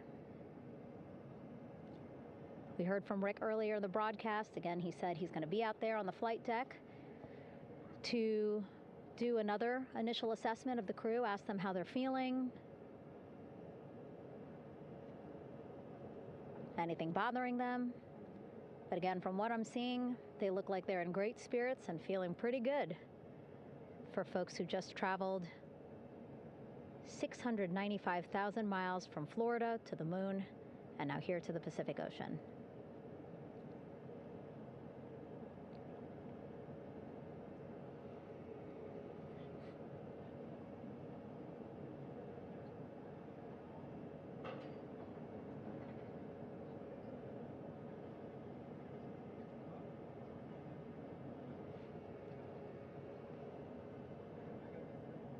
We heard from Rick earlier in the broadcast. Again, he said he's going to be out there on the flight deck to do another initial assessment of the crew, ask them how they're feeling, anything bothering them. But again, from what I'm seeing, they look like they're in great spirits and feeling pretty good for folks who just traveled 695,000 miles from Florida to the moon and now here to the Pacific Ocean.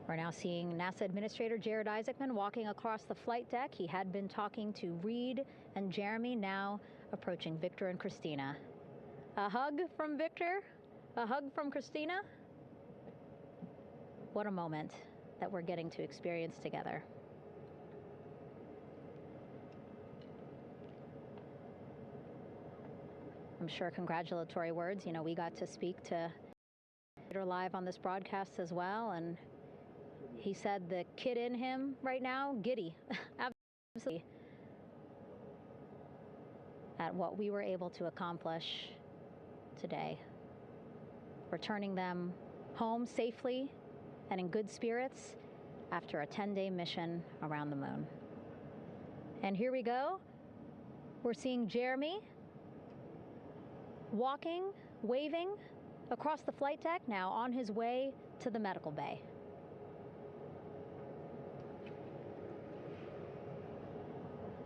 We're now seeing NASA Administrator Jared Isaacman walking across the flight deck. He had been talking to Reed and Jeremy, now approaching Victor and Christina. A hug from Victor, a hug from Christina. What a moment that we're getting to experience together. I'm sure congratulatory words. You know, we got to speak to Victor live on this broadcast as well, and he said the kid in him right now, giddy, absolutely, at what we were able to accomplish today. Returning them home safely and in good spirits after a 10-day mission around the moon. And here we go. We're seeing Jeremy walking, waving across the flight deck, now on his way to the medical bay.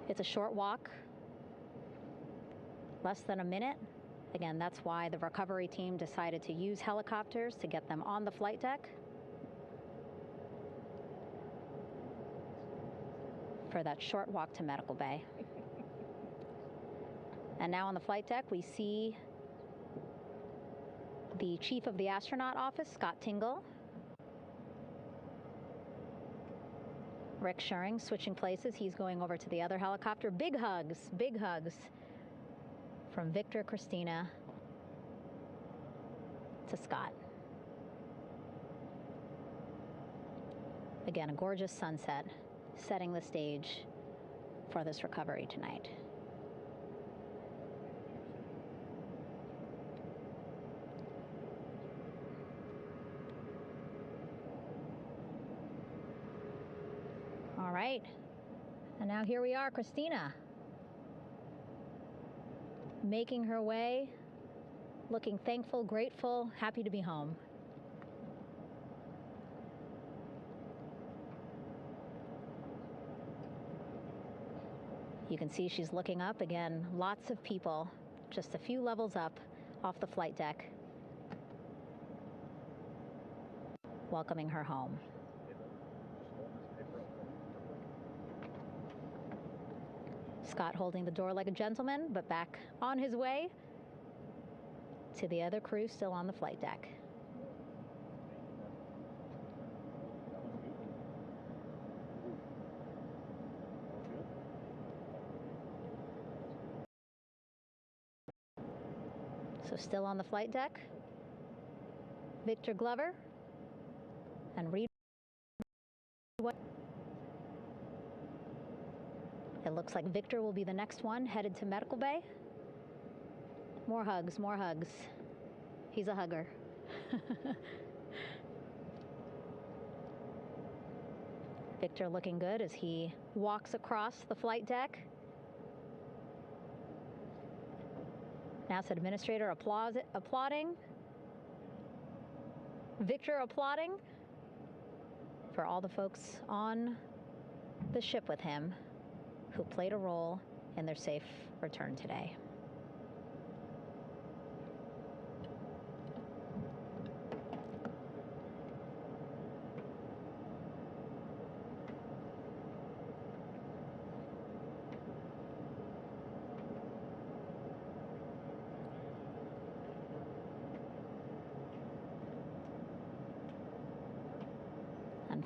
It's a short walk, less than a minute. Again, that's why the recovery team decided to use helicopters to get them on the flight deck for that short walk to medical bay. And now on the flight deck, we see the chief of the astronaut office, Scott Tingle. Rick Schuring switching places. He's going over to the other helicopter. Big hugs from Victor, Christina to Scott. Again, a gorgeous sunset setting the stage for this recovery tonight. All right, and now here we are, Christina, making her way, looking thankful, grateful, happy to be home. You can see she's looking up. Again, lots of people, just a few levels up off the flight deck, welcoming her home. Scott holding the door like a gentleman, but back on his way to the other crew still on the flight deck. So still on the flight deck, Victor Glover and Reed. It looks like Victor will be the next one headed to medical bay. More hugs, more hugs. He's a hugger. Victor looking good as he walks across the flight deck. NASA Administrator applauding. Victor applauding for all the folks on the ship with him who played a role in their safe return today.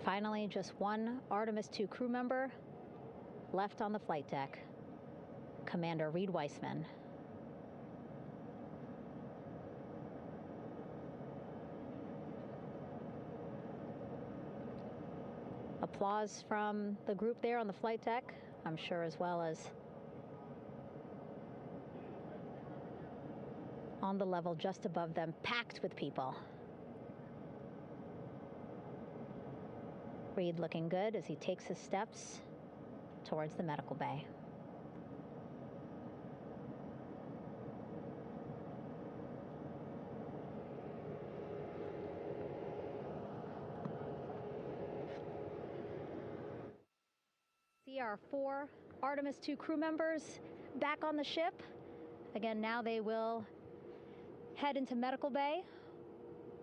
finally, just one Artemis II crew member left on the flight deck, Commander Reed Weissman. Applause from the group there on the flight deck, I'm sure, as well as on the level just above them, packed with people. Reed looking good as he takes his steps towards the medical bay. See our 4 Artemis II crew members back on the ship. Again, now they will head into medical bay,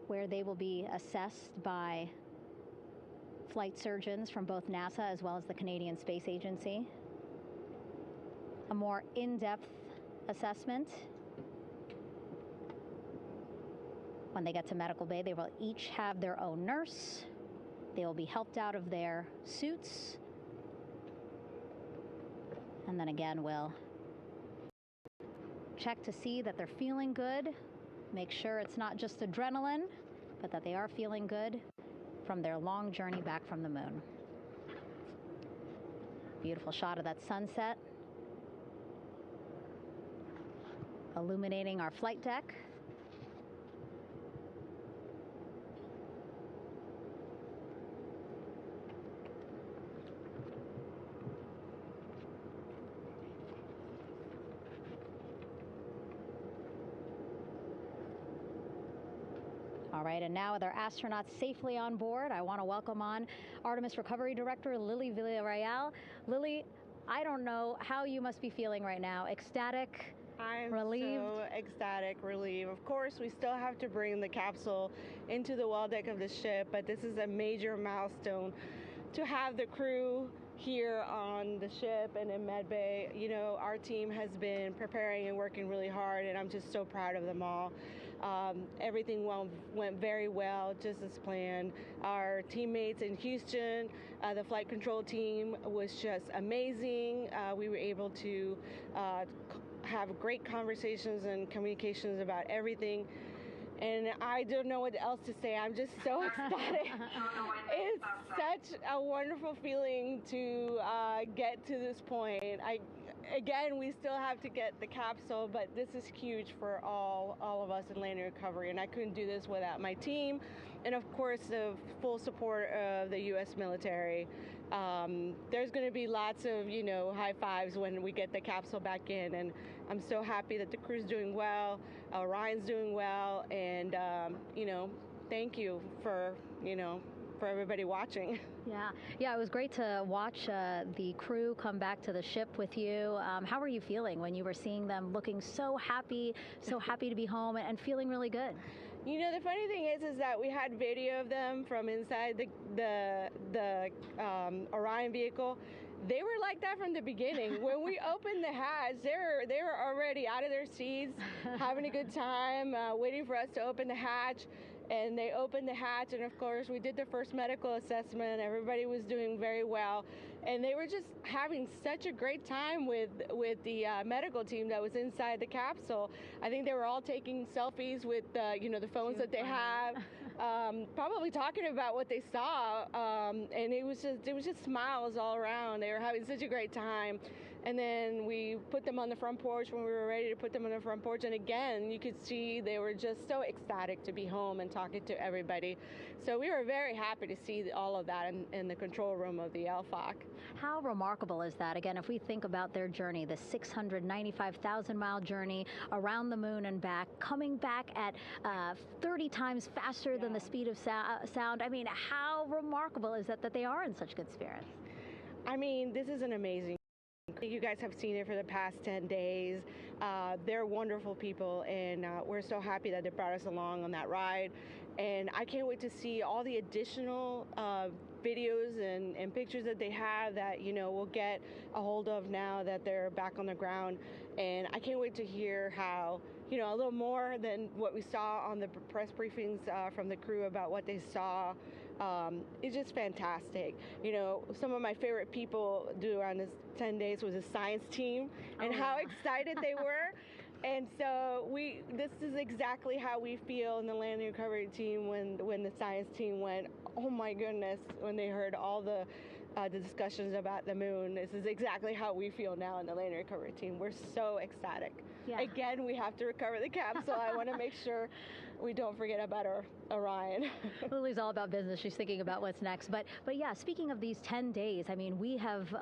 where they will be assessed by flight surgeons from both NASA as well as the Canadian Space Agency. A more in-depth assessment. When they get to medical bay, they will each have their own nurse. They will be helped out of their suits. And then again, we'll check to see that they're feeling good. Make sure it's not just adrenaline, but that they are feeling good from their long journey back from the moon. Beautiful shot of that sunset, illuminating our flight deck. All right, and now with our astronauts safely on board, I want to welcome on Artemis Recovery Director Lily Villarreal. Lily, I don't know how you must be feeling right now. Ecstatic, I'm relieved? so ecstatic, relieved. Of course, we still have to bring the capsule into the well deck of the ship, but this is a major milestone to have the crew here on the ship and in medbay. You know, our team has been preparing and working really hard, and I'm just so proud of them all. Everything went very well, just as planned. Our teammates in Houston, the flight control team was just amazing. We were able to have great conversations and communications about everything. And I don't know what else to say. I'm just so ecstatic. It's such a wonderful feeling to get to this point. Again, we still have to get the capsule, but this is huge for all of us in landing recovery, and I couldn't do this without my team, and of course the full support of the U.S. military. There's going to be lots of, high fives when we get the capsule back in, and I'm so happy that the crew's doing well, Ryan's doing well, and thank you for everybody watching. Yeah, it was great to watch the crew come back to the ship with you. How were you feeling when you were seeing them looking so happy to be home and feeling really good? The funny thing is that we had video of them from inside the Orion vehicle. They were like that from the beginning. When we opened the hatch, they were already out of their seats, having a good time, waiting for us to open the hatch. And they opened the hatch, and of course we did the first medical assessment. Everybody was doing very well, and they were just having such a great time with the medical team that was inside the capsule. I think they were all taking selfies with the phones that they have, probably talking about what they saw, and it was just smiles all around. They were having such a great time. And then we put them on the front porch when we were ready to put them on the front porch. And again, you could see they were just so ecstatic to be home and talking to everybody. So we were very happy to see all of that in the control room of the LFOC. How remarkable is that? Again, if we think about their journey, the 695,000-mile journey around the moon and back, coming back at 30 times faster than the speed of sound. I mean, how remarkable is that they are in such good spirits? I mean, this is an amazing. You guys have seen it for the past 10 days. They're wonderful people, and we're so happy that they brought us along on that ride. And I can't wait to see all the additional videos and pictures that they have that, we'll get a hold of now that they're back on the ground. And I can't wait to hear how, a little more than what we saw on the press briefings from the crew about what they saw It's just fantastic. You know, some of my favorite people around this 10 days was the science team and how excited they were. And so this is exactly how we feel in the landing recovery team when the science team went, oh my goodness, when they heard all the discussions about the moon. This is exactly how we feel now in the landing recovery team. We're so ecstatic. Yeah. Again, we have to recover the capsule. I want to make sure we don't forget about our Orion. Lily's all about business. She's thinking about what's next. But yeah, speaking of these 10 days, I mean, we have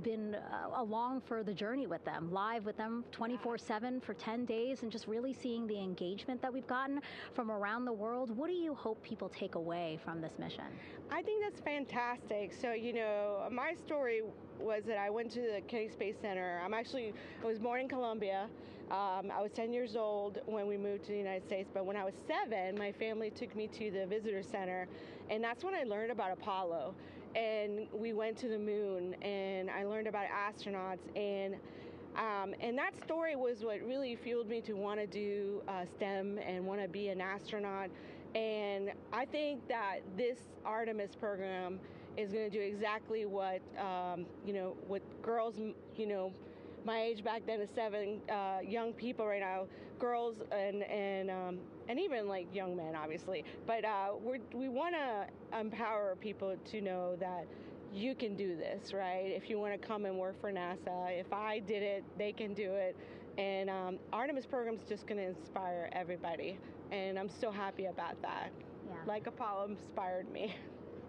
been along for the journey with them, live with them 24/7 for 10 days, and just really seeing the engagement that we've gotten from around the world. What do you hope people take away from this mission? I think that's fantastic. So, you know, my story was that I went to the Kennedy Space Center. I was born in Colombia. I was 10 years old when we moved to the United States, but when I was 7, my family took me to the visitor center, and that's when I learned about Apollo. And we went to the moon, and I learned about astronauts, and that story was what really fueled me to want to do STEM and want to be an astronaut. And I think that this Artemis program is going to do exactly what, what girls, my age back then is 7, young people right now, girls and even like young men, obviously. But we want to empower people to know that you can do this, right? If you want to come and work for NASA, if I did it, they can do it. And Artemis program is just going to inspire everybody. And I'm so happy about that. Yeah. Like Apollo inspired me.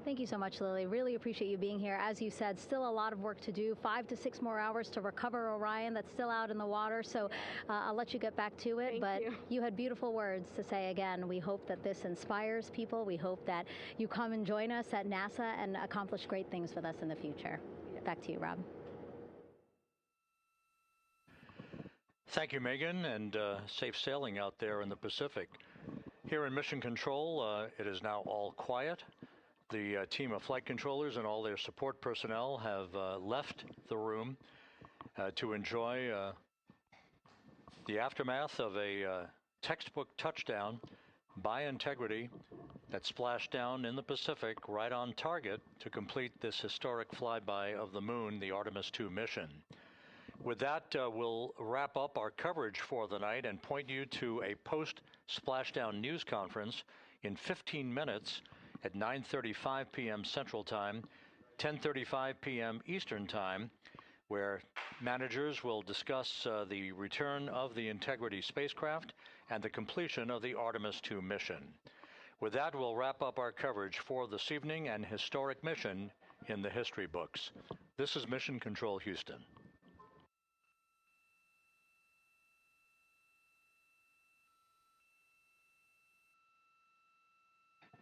Thank you so much, Lily. Really appreciate you being here. As you said, still a lot of work to do. 5 to 6 more hours to recover Orion that's still out in the water. So I'll let you get back to it. But you had beautiful words to say again. We hope that this inspires people. We hope that you come and join us at NASA and accomplish great things with us in the future. Yeah. Back to you, Rob. Thank you, Megan, and safe sailing out there in the Pacific. Here in Mission Control, it is now all quiet. The team of flight controllers and all their support personnel have left the room to enjoy the aftermath of a textbook touchdown by Integrity that splashed down in the Pacific right on target to complete this historic flyby of the moon, the Artemis II mission. With that, we'll wrap up our coverage for the night and point you to a post-splashdown news conference in 15 minutes at 9:35 p.m. Central Time, 10:35 p.m. Eastern Time, where managers will discuss the return of the Integrity spacecraft and the completion of the Artemis II mission. With that, we'll wrap up our coverage for this evening and historic mission in the history books. This is Mission Control Houston.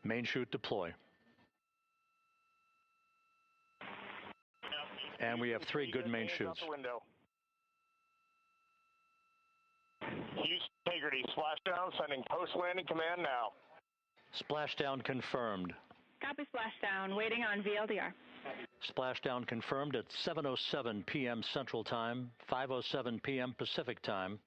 Main chute deploy. And we have 3 good main chutes. Houston Integrity, splashdown, sending post-landing command now. Splashdown confirmed. Copy splashdown, waiting on VLDR. Splashdown confirmed at 7:07 p.m. Central Time, 5:07 p.m. Pacific Time.